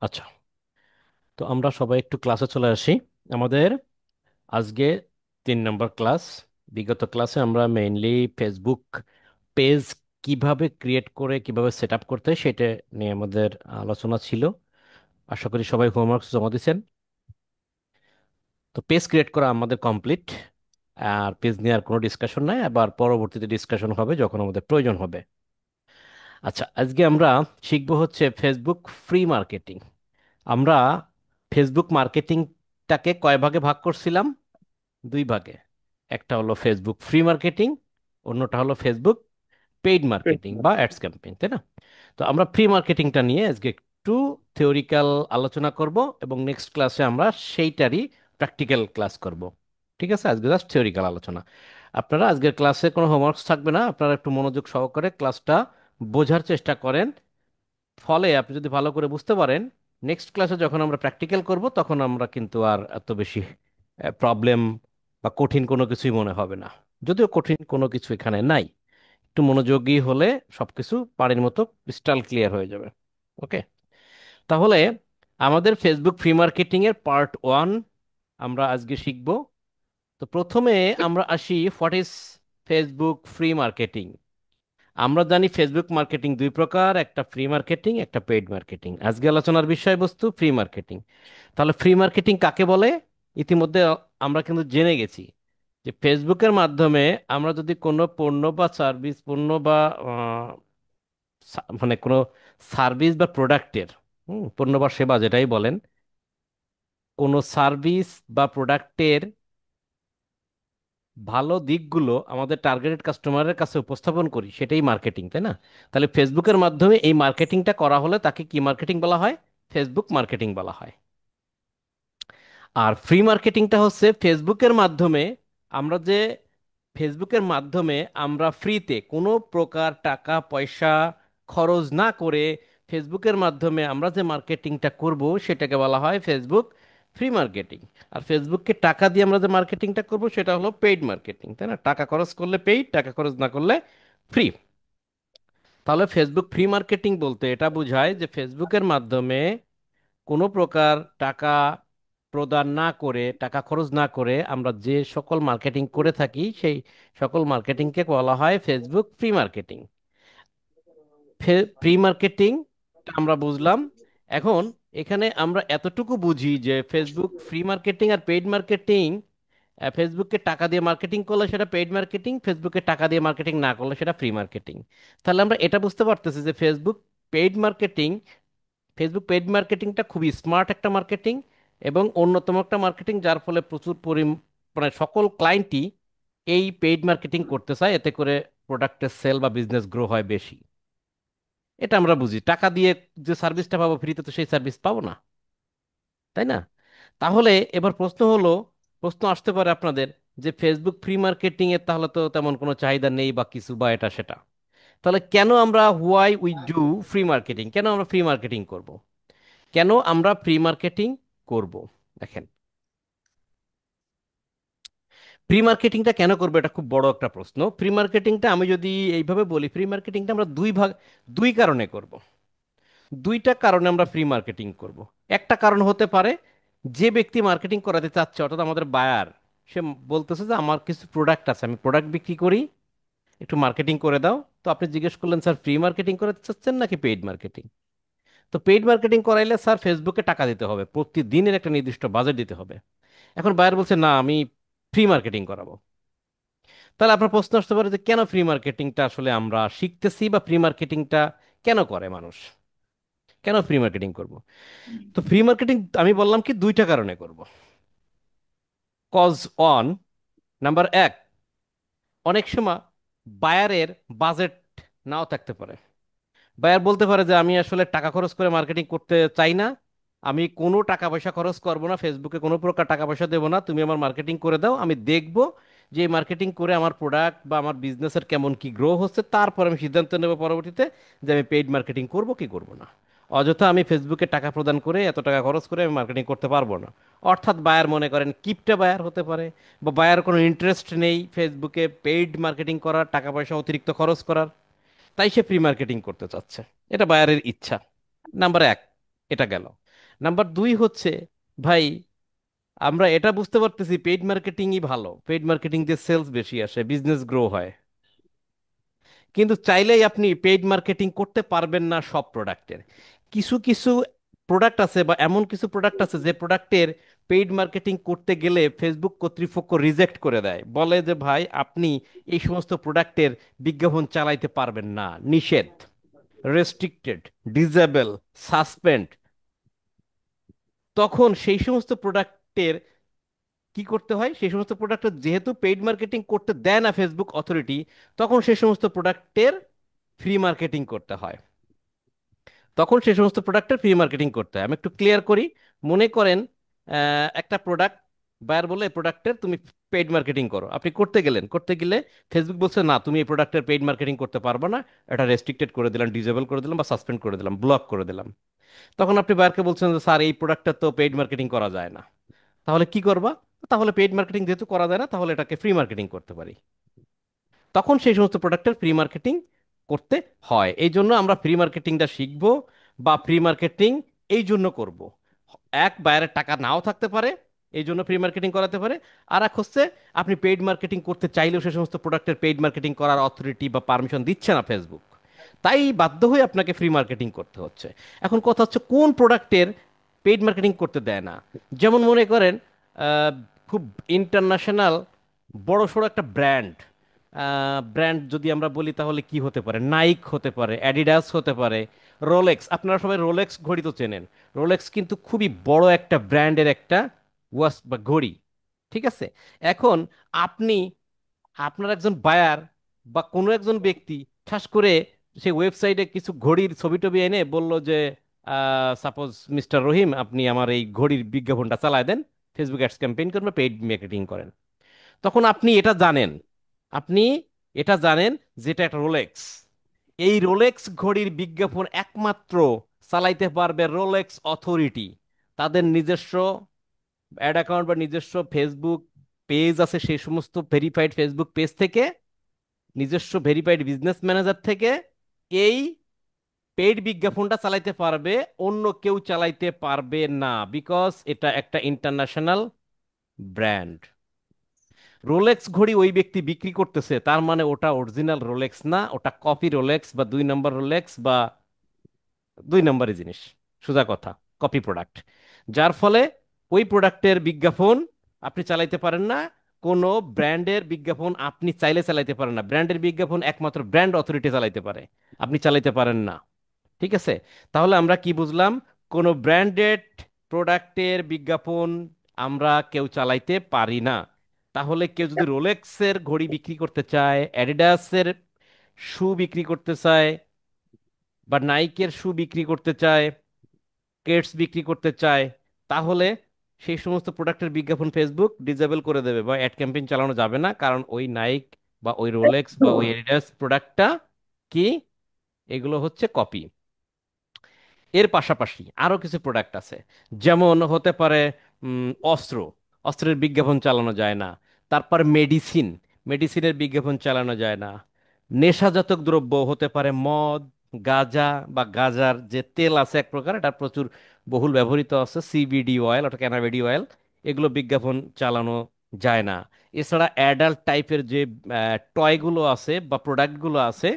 আচ্ছা, তো আমরা সবাই একটু ক্লাসে চলে আসি। আমাদের আজকে 3 নম্বর ক্লাস। বিগত ক্লাসে আমরা মেইনলি ফেসবুক পেজ কিভাবে ক্রিয়েট করে কিভাবে সেট আপ করতে হয় সেটা নিয়ে আমাদের আলোচনা ছিল। আশা করি সবাই হোমওয়ার্ক জমা দিয়েছেন। তো পেজ ক্রিয়েট করা আমাদের কমপ্লিট। আর পেজ নিয়ে আর কোনো ডিসকাশন নাই, আবার পরবর্তীতে ডিসকাশন হবে যখন আমাদের প্রয়োজন হবে। আচ্ছা, আজকে আমরা শিখবো হচ্ছে ফেসবুক ফ্রি মার্কেটিং। আমরা ফেসবুক মার্কেটিংটাকে কয় ভাগে ভাগ করছিলাম? 2 ভাগে। একটা হলো ফেসবুক ফ্রি মার্কেটিং, অন্যটা হলো ফেসবুক পেইড মার্কেটিং বা অ্যাডস ক্যাম্পেইন, তাই না? তো আমরা ফ্রি মার্কেটিংটা নিয়ে আজকে একটু থিওরিক্যাল আলোচনা করব, এবং নেক্সট ক্লাসে আমরা সেইটারই প্র্যাকটিক্যাল ক্লাস করব। ঠিক আছে, আজকে জাস্ট থিওরিক্যাল আলোচনা। আপনারা আজকের ক্লাসে কোনো হোমওয়ার্কস থাকবে না, আপনারা একটু মনোযোগ সহকারে ক্লাসটা বোঝার চেষ্টা করেন। ফলে আপনি যদি ভালো করে বুঝতে পারেন, নেক্সট ক্লাসে যখন আমরা প্র্যাকটিক্যাল করব তখন আমরা কিন্তু আর এত বেশি প্রবলেম বা কঠিন কোনো কিছুই মনে হবে না। যদিও কঠিন কোনো কিছু এখানে নাই, একটু মনোযোগী হলে সবকিছু পানির মতো ক্রিস্টাল ক্লিয়ার হয়ে যাবে। ওকে, তাহলে আমাদের ফেসবুক ফ্রি মার্কেটিং এর পার্ট 1 আমরা আজকে শিখব। তো প্রথমে আমরা আসি, what is Facebook free marketing. আমরা জানি ফেসবুক মার্কেটিং 2 প্রকার, একটা ফ্রি মার্কেটিং, একটা পেইড মার্কেটিং। আজকে আলোচনার বিষয়বস্তু ফ্রি মার্কেটিং। তাহলে ফ্রি মার্কেটিং কাকে বলে? ইতিমধ্যে আমরা কিন্তু জেনে গেছি যে ফেসবুকের মাধ্যমে আমরা যদি কোনো পণ্য বা সার্ভিস, পণ্য বা মানে কোনো সার্ভিস বা প্রোডাক্টের, পণ্য বা সেবা যেটাই বলেন, কোনো সার্ভিস বা প্রোডাক্টের ভালো দিকগুলো আমাদের টার্গেটেড কাস্টমারের কাছে উপস্থাপন করি, সেটাই মার্কেটিং, তাই না? তাহলে ফেসবুকের মাধ্যমে এই মার্কেটিংটা করা হলে তাকে কি মার্কেটিং বলা হয়? ফেসবুক মার্কেটিং বলা হয়। আর ফ্রি মার্কেটিংটা হচ্ছে ফেসবুকের মাধ্যমে আমরা যে ফেসবুকের মাধ্যমে আমরা ফ্রিতে কোনো প্রকার টাকা পয়সা খরচ না করে ফেসবুকের মাধ্যমে আমরা যে মার্কেটিংটা করব সেটাকে বলা হয় ফেসবুক ফ্রি মার্কেটিং। আর ফেসবুককে টাকা দিয়ে আমরা যে মার্কেটিংটা করব সেটা হলো পেইড মার্কেটিং, তাই না? টাকা খরচ করলে পেইড, টাকা খরচ না করলে ফ্রি। তাহলে ফেসবুক ফ্রি মার্কেটিং বলতে এটা বোঝায় যে ফেসবুকের মাধ্যমে কোনো প্রকার টাকা প্রদান না করে, টাকা খরচ না করে আমরা যে সকল মার্কেটিং করে থাকি সেই সকল মার্কেটিংকে বলা হয় Facebook free marketing. Free marketing আমরা বুঝলাম। এখন এখানে আমরা এতটুকু বুঝি যে ফেসবুক ফ্রি মার্কেটিং আর পেইড মার্কেটিং, ফেসবুককে টাকা দিয়ে মার্কেটিং করলে সেটা পেইড মার্কেটিং, ফেসবুকে টাকা দিয়ে মার্কেটিং না করলে সেটা ফ্রি মার্কেটিং। তাহলে আমরা এটা বুঝতে পারতেছি যে ফেসবুক পেইড মার্কেটিংটা খুবই স্মার্ট একটা মার্কেটিং এবং অন্যতম একটা মার্কেটিং, যার ফলে প্রচুর মানে সকল ক্লায়েন্টই এই পেইড মার্কেটিং করতে চায়, এতে করে প্রোডাক্টের সেল বা বিজনেস গ্রো হয় বেশি। এটা আমরা বুঝি, টাকা দিয়ে যে সার্ভিসটা পাবো ফ্রিতে তো সেই সার্ভিস পাবো না, তাই না? তাহলে এবার প্রশ্ন আসতে পারে আপনাদের যে ফেসবুক ফ্রি মার্কেটিং এর তাহলে তো তেমন কোনো চাহিদা নেই বা কিছু বা এটা সেটা। তাহলে কেন আমরা, why we do free marketing, কেন আমরা ফ্রি মার্কেটিং করব? কেন আমরা ফ্রি মার্কেটিং করব? দেখেন, প্রি মার্কেটিংটা কেন করবো এটা খুব বড় একটা প্রশ্ন। প্রি মার্কেটিংটা আমি যদি এইভাবে বলি, প্রি মার্কেটিংটা আমরা দুই কারণে করব। 2টা কারণে আমরা ফ্রি মার্কেটিং করব। একটা কারণ হতে পারে, যে ব্যক্তি মার্কেটিং করাতে চাচ্ছে অর্থাৎ আমাদের বায়ার, সে বলতেছে যে আমার কিছু প্রোডাক্ট আছে, আমি প্রোডাক্ট বিক্রি করি, একটু মার্কেটিং করে দাও। তো আপনি জিজ্ঞেস করলেন, স্যার ফ্রি মার্কেটিং করাতে চাচ্ছেন নাকি পেইড মার্কেটিং? তো পেইড মার্কেটিং করাইলে স্যার ফেসবুকে টাকা দিতে হবে, প্রতিদিনের একটা নির্দিষ্ট বাজেট দিতে হবে। এখন বায়ার বলছে না, আমি ফ্রি মার্কেটিং করাবো। তাহলে আপনার প্রশ্ন আসতে পারে যে কেন ফ্রি মার্কেটিংটা আসলে আমরা শিখতেছি, বা ফ্রি মার্কেটিংটা কেন করে মানুষ, কেন ফ্রি মার্কেটিং করব? তো ফ্রি মার্কেটিং আমি বললাম কি 2টা কারণে করব। কজ 1, নাম্বার 1, অনেক সময় বায়ারের বাজেট নাও থাকতে পারে। বায়ার বলতে পারে যে আমি আসলে টাকা খরচ করে মার্কেটিং করতে চাই না, আমি কোনো টাকা পয়সা খরচ করবো না, ফেসবুকে কোনো প্রকার টাকা পয়সা দেবো না, তুমি আমার মার্কেটিং করে দাও, আমি দেখব যে এই মার্কেটিং করে আমার প্রোডাক্ট বা আমার বিজনেসের কেমন কি গ্রো হচ্ছে, তারপর আমি সিদ্ধান্ত নেব পরবর্তীতে যে আমি পেইড মার্কেটিং করব কি করব না। অযথা আমি ফেসবুকে টাকা প্রদান করে, এত টাকা খরচ করে আমি মার্কেটিং করতে পারবো না। অর্থাৎ বায়ার মনে করেন কিপটা বায়ার হতে পারে, বা বায়ার কোনো ইন্টারেস্ট নেই ফেসবুকে পেইড মার্কেটিং করার, টাকা পয়সা অতিরিক্ত খরচ করার, তাই সে প্রি মার্কেটিং করতে চাচ্ছে। এটা বায়ারের ইচ্ছা। নাম্বার 1, এটা গেল। নাম্বার দুই হচ্ছে, ভাই আমরা এটা বুঝতে পারতেছি পেইড মার্কেটিংই ভালো, পেইড মার্কেটিং দিয়ে সেলস বেশি আসে, বিজনেস গ্রো হয়। কিন্তু চাইলেই আপনি পেইড মার্কেটিং করতে পারবেন না সব প্রোডাক্টের। কিছু কিছু প্রোডাক্ট আছে বা এমন কিছু প্রোডাক্ট আছে যে প্রোডাক্টের পেইড মার্কেটিং করতে গেলে ফেসবুক কর্তৃপক্ষ রিজেক্ট করে দেয়, বলে যে ভাই আপনি এই সমস্ত প্রোডাক্টের বিজ্ঞাপন চালাইতে পারবেন না, নিষেধ, রেস্ট্রিক্টেড, ডিজেবল, সাসপেন্ড। তখন সেই সমস্ত প্রোডাক্টের কি করতে হয়, সেই সমস্ত প্রোডাক্টের যেহেতু পেইড মার্কেটিং করতে দেয় না ফেসবুক অথরিটি, তখন সেই সমস্ত প্রোডাক্টের ফ্রি মার্কেটিং করতে হয়। তখন সেই সমস্ত প্রোডাক্টের ফ্রি মার্কেটিং করতে হয়। আমি একটু ক্লিয়ার করি। মনে করেন একটা প্রোডাক্ট, বায়ার বলে এই প্রোডাক্টের তুমি পেইড মার্কেটিং করো, আপনি করতে গেলেন, করতে গেলে ফেসবুক বলছে না তুমি এই প্রোডাক্টের পেইড মার্কেটিং করতে পারবে না, এটা রেস্ট্রিক্টেড করে দিলাম, ডিজেবল করে দিলাম বা সাসপেন্ড করে দিলাম, ব্লক করে দিলাম। তখন আপনি বায়ারকে বলছেন যে স্যার এই প্রোডাক্টটা তো পেইড মার্কেটিং করা যায় না, তাহলে কি করবা? তাহলে পেইড মার্কেটিং যেহেতু করা যায় না, তাহলে এটাকে ফ্রি মার্কেটিং করতে পারি। তখন সেই সমস্ত প্রোডাক্টের ফ্রি মার্কেটিং করতে হয়। এই জন্য আমরা ফ্রি মার্কেটিংটা শিখবো বা ফ্রি মার্কেটিং এই জন্য করব। এক, বায়ারের টাকা নাও থাকতে পারে, এই জন্য ফ্রি মার্কেটিং করাতে পারে। আর এক হচ্ছে আপনি পেইড মার্কেটিং করতে চাইলেও সে সমস্ত প্রোডাক্টের পেইড মার্কেটিং করার অথরিটি বা পারমিশন দিচ্ছে না ফেসবুক, তাই বাধ্য হয়ে আপনাকে ফ্রি মার্কেটিং করতে হচ্ছে। এখন কথা হচ্ছে কোন প্রোডাক্টের পেইড মার্কেটিং করতে দেয় না। যেমন মনে করেন আহ, খুব ইন্টারন্যাশনাল বড় সড়ো একটা ব্র্যান্ড, ব্র্যান্ড যদি আমরা বলি তাহলে কি হতে পারে, নাইক হতে পারে, অ্যাডিডাস হতে পারে, রোলেক্স। আপনারা সবাই রোলেক্স ঘড়ি তো চেনেন। রোলেক্স কিন্তু খুবই বড় একটা ব্র্যান্ডের একটা ওয়াচ বা ঘড়ি, ঠিক আছে? এখন আপনি, আপনার একজন বায়ার বা কোনো একজন ব্যক্তি ঠাস করে সেই ওয়েবসাইটে কিছু ঘড়ির ছবি টবি এনে বলল যে সাপোজ মিস্টার রহিম আপনি আমার এই ঘড়ির বিজ্ঞাপনটা চালায় দেন, ফেসবুক অ্যাডস ক্যাম্পেইন করেন বা পেইড মার্কেটিং করেন। তখন আপনি এটা জানেন, আপনি এটা জানেন যেটা একটা রোলেক্স, এই রোলেক্স ঘড়ির বিজ্ঞাপন একমাত্র চালাইতে পারবে রোলেক্স অথরিটি। তাদের নিজস্ব অ্যাড অ্যাকাউন্ট বা নিজস্ব ফেসবুক পেজ আছে, সেই সমস্ত ভেরিফাইড ফেসবুক পেজ থেকে, নিজস্ব ভেরিফাইড বিজনেস ম্যানেজার থেকে এই পেইড বিজ্ঞাপনটা চালাইতে পারবে, অন্য কেউ চালাইতে পারবে না, বিকজ এটা একটা ইন্টারন্যাশনাল ব্র্যান্ড। রোলেক্স ঘড়ি ওই ব্যক্তি বিক্রি করতেছে, তার মানে ওটা অরিজিনাল রোলেক্স না, ওটা কপি রোলেক্স বা 2 নম্বর রোলেক্স বা 2 নম্বরই জিনিস, সোজা কথা, কপি প্রোডাক্ট। যার ফলে ওই প্রোডাক্টের বিজ্ঞাপন আপনি চালাইতে পারেন না, কোনো ব্র্যান্ডের বিজ্ঞাপন আপনি চাইলে চালাইতে পারেন না, ব্র্যান্ডের বিজ্ঞাপন একমাত্র ব্র্যান্ড অথরিটি চালাইতে পারে, আপনি চালাইতে পারেন না। ঠিক আছে? তাহলে আমরা কি বুঝলাম? কোনো ব্র্যান্ডেড প্রোডাক্টের বিজ্ঞাপন আমরা কেউ চালাইতে পারি না। তাহলে কেউ যদি রোলেক্সের ঘড়ি বিক্রি করতে চায়, অ্যাডিডাসের শু বিক্রি করতে চায়, বা নাইকের শু বিক্রি করতে চায়, কেটস বিক্রি করতে চায়, তাহলে সেই সমস্ত প্রোডাক্টের বিজ্ঞাপন ফেসবুক ডিসেবল করে দেবে বা অ্যাড ক্যাম্পেইন চালানো যাবে না, কারণ ওই নাইক বা ওই রোলেক্স বা ওই অ্যাডিডাস প্রোডাক্টটা কি, এগুলো হচ্ছে কপি। এর পাশাপাশি আরো কিছু প্রোডাক্ট আছে, যেমন হতে পারে অস্ত্র, অস্ত্রের বিজ্ঞাপন চালানো যায় না। তারপর মেডিসিন, মেডিসিনের বিজ্ঞাপন চালানো যায় না। নেশাজাত দ্রব্য হতে পারে মদ, গাঁজা বা গাঁজার যে তেল আছে এক প্রকার, এটা প্রচুর বহুল ব্যবহৃত আছে, সিবিডি অয়েল অর্থাৎ ক্যানাবিডি অয়েল, এগুলো বিজ্ঞাপন চালানো যায় না। এছাড়া অ্যাডাল্ট টাইপের যে টয়গুলো আছে বা প্রোডাক্টগুলো আছে,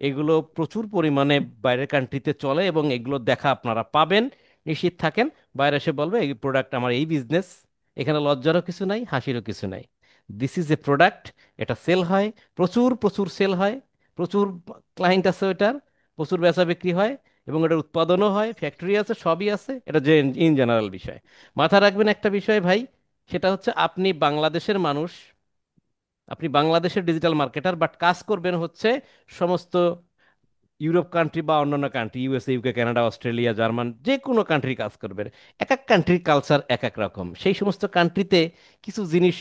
এগুলো প্রচুর পরিমাণে বাইরের কান্ট্রিতে চলে এবং এগুলো দেখা আপনারা পাবেন, নিশ্চিত থাকেন। বাইরে এসে বলবে এই প্রোডাক্ট আমার, এই বিজনেস, এখানে লজ্জারও কিছু নাই, হাসিরও কিছু নাই, দিস ইজ এ প্রোডাক্ট। এটা সেল হয়, প্রচুর প্রচুর সেল হয়, প্রচুর ক্লায়েন্ট আছে ওটার, প্রচুর বেচা বিক্রি হয়, এবং এটার উৎপাদনও হয়, ফ্যাক্টরি আছে, সবই আছে। এটা যে ইন জেনারেল বিষয়। মাথায় রাখবেন একটা বিষয় ভাই, সেটা হচ্ছে আপনি বাংলাদেশের মানুষ, আপনি বাংলাদেশের ডিজিটাল মার্কেটার, বাট কাজ করবেন হচ্ছে সমস্ত ইউরোপ কান্ট্রি বা অন্যান্য country, USA, UK, Canada, Australia, German, যে কোনো কান্ট্রি কাজ করবে। এক এক কান্ট্রির কালচার এক এক রকম, সেই সমস্ত কান্ট্রিতে কিছু জিনিস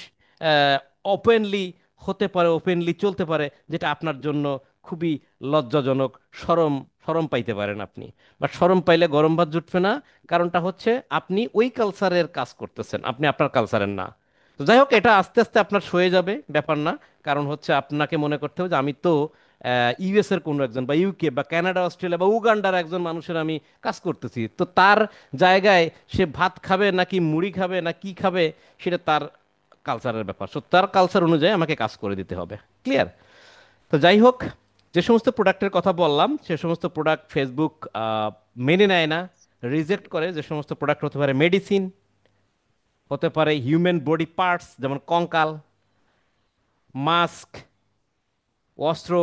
ওপেনলি হতে পারে, ওপেনলি চলতে পারে, যেটা আপনার জন্য খুবই লজ্জাজনক, শরম, শরম পাইতে পারেন আপনি। বাট শরম পাইলে গরম ভাত জুটবে না, কারণটা হচ্ছে আপনি ওই কালচারের কাজ করতেছেন, আপনি আপনার কালচারের না। তো যাই হোক, এটা আস্তে আস্তে আপনার সয়ে যাবে, ব্যাপার না। কারণ হচ্ছে আপনাকে মনে করতে হবে যে আমি তো ইউএস এর কোনো একজন বা ইউকে বা কানাডা অস্ট্রেলিয়া বা উগান্ডার একজন মানুষের আমি কাজ করতেছি, তো তার জায়গায় সে ভাত খাবে নাকি মুড়ি খাবে না কি খাবে সেটা তার কালচারের ব্যাপার। সো তার কালচার অনুযায়ী আমাকে কাজ করে দিতে হবে। ক্লিয়ার? তো যাই হোক, যে সমস্ত প্রোডাক্টের কথা বললাম সে সমস্ত প্রোডাক্ট ফেসবুক মেনে নেয় না, রিজেক্ট করে। যে সমস্ত প্রোডাক্ট হতে পারে মেডিসিন, হতে পারে হিউম্যান বডি পার্টস যেমন কঙ্কাল, মাস্ক, অস্ত্র,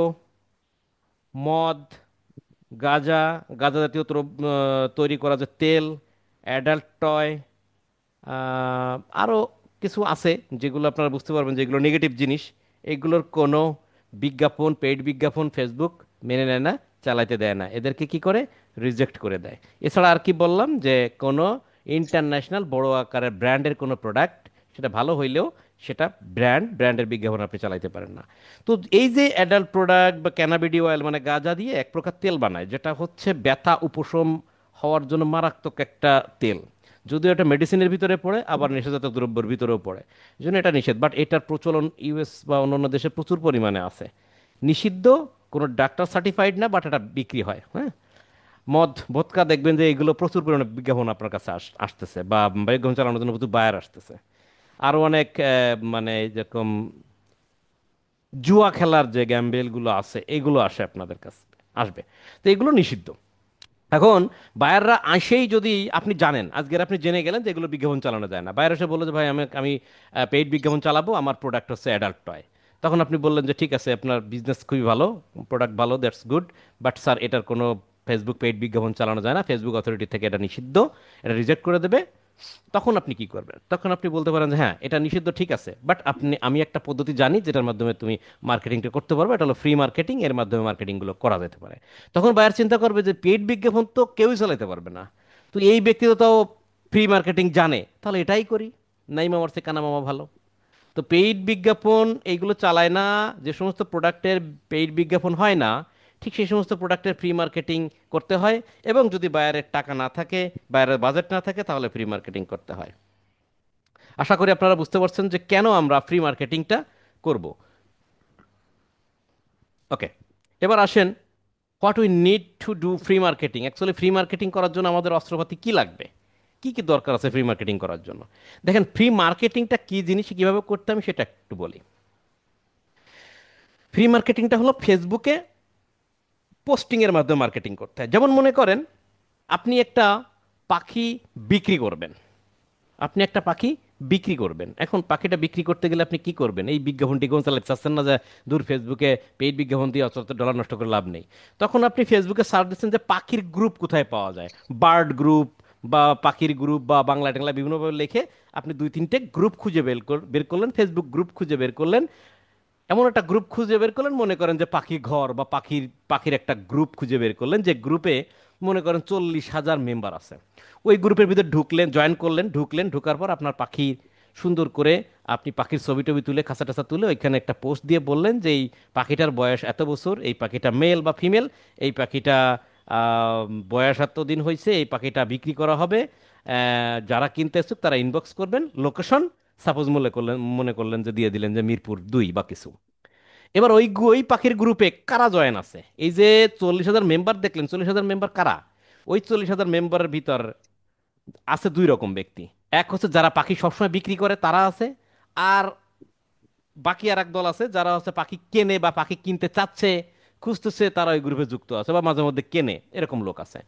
মদ, গাঁজা, গাঁজা জাতীয় তৈরি করা যে তেল, অ্যাডাল্ট টয়, আরও কিছু আছে যেগুলো আপনারা বুঝতে পারবেন যেগুলো নেগেটিভ জিনিস, এগুলোর কোনো বিজ্ঞাপন, পেইড বিজ্ঞাপন ফেসবুক মেনে নেয় না, চালাইতে দেয় না, এদেরকে কি করে রিজেক্ট করে দেয়। এছাড়া আর কি বললাম যে কোনো ইন্টারন্যাশনাল বড় আকারের ব্র্যান্ডের কোনো প্রোডাক্ট, সেটা ভালো হইলেও সেটা ব্র্যান্ডের বিজ্ঞাপন আপনি চালাইতে পারেন না। তো এই যে অ্যাডাল্ট প্রোডাক্ট বা ক্যানাবিডি অয়েল মানে গাঁজা দিয়ে এক প্রকার তেল বানায়, যেটা হচ্ছে ব্যথা উপশম হওয়ার জন্য মারাত্মক একটা তেল, যদিও এটা মেডিসিনের ভিতরে পড়ে আবার নেশাজাত দ্রব্যের ভিতরেও পড়ে, এই জন্য এটা নিষেধ। বাট এটার প্রচলন ইউএস বা অন্যান্য দেশে প্রচুর পরিমাণে আছে। নিষিদ্ধ, কোনো ডাক্তার সার্টিফাইড না, বাট এটা বিক্রি হয়। হ্যাঁ, মদ ভদকা দেখবেন যে এগুলো প্রচুর পরিমাণে বিজ্ঞাপন আপনার কাছে আসতেছে, বা বিজ্ঞাপন চালানোর জন্য প্রচুর বায়ার আসতেছে। আরও অনেক মানে যেরকম জুয়া খেলার যে গ্যাম্বেলগুলো আছে এগুলো আসে আপনাদের কাছে, আসবে। তো এগুলো নিষিদ্ধ। এখন বায়াররা আসেই, যদি আপনি জানেন, আজকের আপনি জেনে গেলেন যে এগুলো বিজ্ঞাপন চালানো যায় না, বায়ার এসে বললো যে ভাই আমি আমি পেইড বিজ্ঞাপন চালাবো, আমার প্রোডাক্ট হচ্ছে অ্যাডাল্ট টয়। তখন আপনি বললেন যে ঠিক আছে, আপনার বিজনেস খুবই ভালো, প্রোডাক্ট ভালো, দ্যাটস গুড, বাট স্যার এটার কোনো ফেসবুক পেইড বিজ্ঞাপন চালানো যায় না, ফেসবুক অথরিটি থেকে এটা নিষিদ্ধ, এটা রিজেক্ট করে দেবে। তখন আপনি কি করবেন? তখন আপনি বলতে পারেন যে হ্যাঁ এটা নিষিদ্ধ ঠিক আছে, বাট আমি একটা পদ্ধতি জানি যেটার মাধ্যমে তুমি মার্কেটিংটা করতে পারবে, এটা হলো ফ্রি মার্কেটিং, এর মাধ্যমে মার্কেটিংগুলো করা যেতে পারে। তখন বায়ার চিন্তা করবে যে পেইড বিজ্ঞাপন তো কেউই চালাতে পারবে না, তো এই ব্যক্তি তো তাও ফ্রি মার্কেটিং জানে, তাহলে এটাই করি, নাই মামার চেয়ে কানা মামা ভালো। তো পেইড বিজ্ঞাপন এইগুলো চালায় না, যে সমস্ত প্রোডাক্টের পেইড বিজ্ঞাপন হয় না, ঠিক সেই সমস্ত প্রোডাক্টের ফ্রি মার্কেটিং করতে হয়। এবং যদি বায়ারের টাকা না থাকে, বায়ারের বাজেট না থাকে, তাহলে ফ্রি মার্কেটিং করতে হয়। আশা করি আপনারা বুঝতে পারছেন যে কেন আমরা ফ্রি মার্কেটিংটা করব। ওকে, এবার আসেন, what we need to do free marketing. Actually free marketing করার জন্য আমাদের অস্ত্রপাতি কি লাগবে, কি কি দরকার আছে ফ্রি মার্কেটিং করার জন্য। দেখেন, ফ্রি মার্কেটিংটা কি জিনিস, কিভাবে করতে আমি সেটা একটু বলি। ফ্রি মার্কেটিংটা হলো ফেসবুকে পোস্টিংয়ের মাধ্যমে মার্কেটিং করতে হয়। যেমন মনে করেন আপনি একটা পাখি বিক্রি করবেন, আপনি একটা পাখি বিক্রি করবেন। এখন পাখিটা বিক্রি করতে গেলে আপনি কি করবেন? এই বিজ্ঞাপন টিজ্ঞাপন চালাতে চাচ্ছেন না যে দূর ফেসবুকে পেইড বিজ্ঞাপন দিয়ে অত ডলার নষ্ট করে লাভ নেই। তখন আপনি ফেসবুকে সার্চ দিচ্ছেন যে পাখির গ্রুপ কোথায় পাওয়া যায়, বার্ড গ্রুপ বা পাখির গ্রুপ বা বাংলা টাংলা বিভিন্নভাবে লিখে আপনি দুই তিনটে গ্রুপ খুঁজে বের করলেন, ফেসবুক গ্রুপ খুঁজে বের করলেন। এমন একটা গ্রুপ খুঁজে বের করলেন, মনে করেন যে পাখি ঘর বা পাখির পাখির একটা গ্রুপ খুঁজে বের করলেন, যে গ্রুপে মনে করেন 40,000 মেম্বার আছে। ওই গ্রুপের ভিতরে ঢুকলেন, জয়েন করলেন, ঢুকার পর আপনার পাখি সুন্দর করে আপনি পাখির ছবি টবি তুলে খাঁচা টাচা তুলে ওইখানে একটা পোস্ট দিয়ে বললেন যে এই পাখিটার বয়স এত বছর, এই পাখিটা মেল বা ফিমেল, এই পাখিটা বয়স এত দিন হয়েছে, এই পাখিটা বিক্রি করা হবে, যারা কিনতে ইচ্ছুক তারা ইনবক্স করবেন, লোকেশন সাপোজ মনে করলেন যে দিয়ে দিলেন যে মিরপুর 2 বা কিছু। এবার ওই পাখির গ্রুপে কারা জয়েন আছে? এই যে 40,000 মেম্বার দেখলেন, 40,000 মেম্বার কারা? ওই 40,000 মেম্বারের ভিতর আছে দুই রকম ব্যক্তি। এক হচ্ছে যারা পাখি সবসময় বিক্রি করে তারা আছে, আর বাকি আর এক দল আছে যারা হচ্ছে পাখি কেনে বা পাখি কিনতে চাচ্ছে, খুঁজতেছে, তারা ওই গ্রুপে যুক্ত আছে বা মাঝে মধ্যে কেনে, এরকম লোক আছে।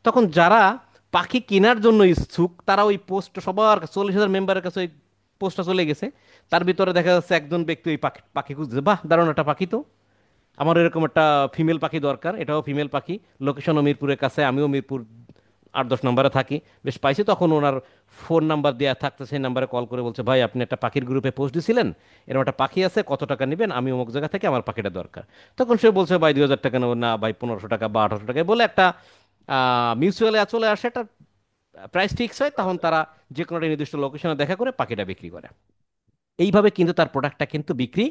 তখন যারা পাখি কেনার জন্য ইচ্ছুক তারা ওই পোস্ট সবার 40,000 মেম্বারের কাছে ওই পোস্টটা চলে গেছে। তার ভিতরে দেখা যাচ্ছে একজন ব্যক্তি ওই পাখি পাখি খুঁজছে, বাহ দারুণ একটা পাখি তো, আমার এরকম একটা ফিমেল পাখি দরকার, এটাও ফিমেল পাখি, লোকেশনও মিরপুরের কাছে, আমিও মিরপুর 8-10 নম্বরে থাকি, বেশ পাইছি। তখন ওনার ফোন নাম্বার দেওয়া থাকতে সেই নাম্বারে কল করে বলছে ভাই আপনি একটা পাখির গ্রুপে পোস্ট দিয়েছিলেন, এরকম একটা পাখি আছে, কত টাকা নেবেন, আমি অমুক জায়গা থেকে আমার পাখিটা দরকার। তখন সে বলছে ভাই 2,000 টাকা নেবো না ভাই, 1500 টাকা বা 1800 টাকা বলে একটা মিউচুয়ালে চলে আসে, একটা প্রাইস ফিক্স হয়, তখন তারা যে কোনো একটা নির্দিষ্ট লোকেশনে দেখা করে পাখিটা বিক্রি করে। এইভাবে কিন্তু তার প্রোডাক্টটা কিন্তু বিক্রি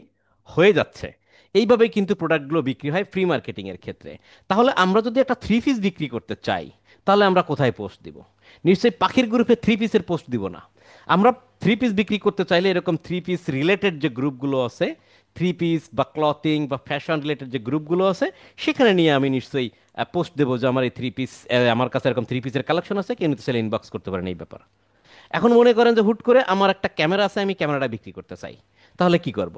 হয়ে যাচ্ছে। এইভাবেই কিন্তু প্রোডাক্টগুলো বিক্রি হয় ফ্রি মার্কেটিং এর ক্ষেত্রে। তাহলে আমরা যদি একটা থ্রি পিস বিক্রি করতে চাই, তাহলে আমরা কোথায় পোস্ট দিব? নিশ্চয়ই পাখির গ্রুপে থ্রি পিসের পোস্ট দিব না। আমরা থ্রি পিস বিক্রি করতে চাইলে এরকম থ্রি পিস রিলেটেড যে গ্রুপগুলো আছে, থ্রি পিস বা ক্লথিং বা ফ্যাশন রিলেটেড যে গ্রুপগুলো আছে, সেখানে নিয়ে আমি নিশ্চয়ই পোস্ট দেবো যে আমার এই থ্রি পিস, আমার কাছে এরকম থ্রি পিসের কালেকশন আছে, কেউ নিতে চাইলে ইনবক্স করতে পারেন এই ব্যাপার। এখন মনে করেন যে হুট করে আমার একটা ক্যামেরা আছে, আমি ক্যামেরাটা বিক্রি করতে চাই, তাহলে কি করব?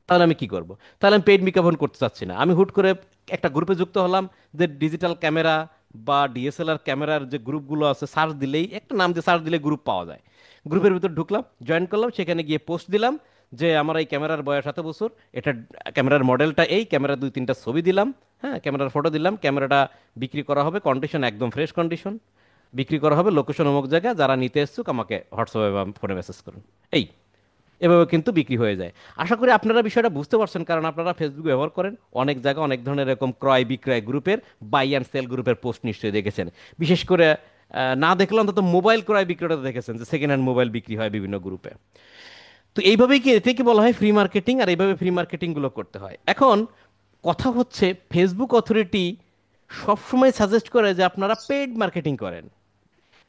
তাহলে আমি কি করব? তাহলে আমি পেইড বিজ্ঞাপন করতে চাচ্ছি না, আমি হুট করে একটা গ্রুপে যুক্ত হলাম, যে ডিজিটাল ক্যামেরা বা ডিএসএলআর ক্যামেরার যে গ্রুপগুলো আছে, সার্চ দিলেই একটা নাম দিয়ে সার্চ দিলে গ্রুপ পাওয়া যায়। গ্রুপের ভিতর ঢুকলাম, জয়েন করলাম, সেখানে গিয়ে পোস্ট দিলাম যে আমার এই ক্যামেরার বয়স 7 বছর, এটা ক্যামেরার মডেলটা এই, ক্যামেরার 2-3টা ছবি দিলাম, হ্যাঁ ক্যামেরার ফটো দিলাম, ক্যামেরাটা বিক্রি করা হবে, কন্ডিশন একদম ফ্রেশ কন্ডিশন, বিক্রি করা হবে, লোকেশন অমুক জায়গায়, যারা নিতে এসছুক আমাকে হোয়াটসঅ্যাপে বা ফোনে মেসেজ করুন। এই এভাবে কিন্তু বিক্রি হয়ে যায়। আশা করি আপনারা বিষয়টা বুঝতে পারছেন, কারণ আপনারা ফেসবুক ব্যবহার করেন, অনেক জায়গায় অনেক ধরনের এরকম ক্রয় বিক্রয় গ্রুপের, বাই অ্যান্ড সেল গ্রুপের পোস্ট নিশ্চয়ই দেখেছেন। বিশেষ করে না দেখলে অন্তত মোবাইল ক্রয় বিক্রয়টা দেখেছেন, যে সেকেন্ড হ্যান্ড মোবাইল বিক্রি হয় বিভিন্ন গ্রুপে। তো এইভাবেই কি, এতে কি বলা হয় ফ্রি মার্কেটিং, আর এইভাবে ফ্রি মার্কেটিংগুলো করতে হয়। এখন কথা হচ্ছে, ফেসবুক অথরিটি সবসময় সাজেস্ট করে যে আপনারা পেইড মার্কেটিং করেন।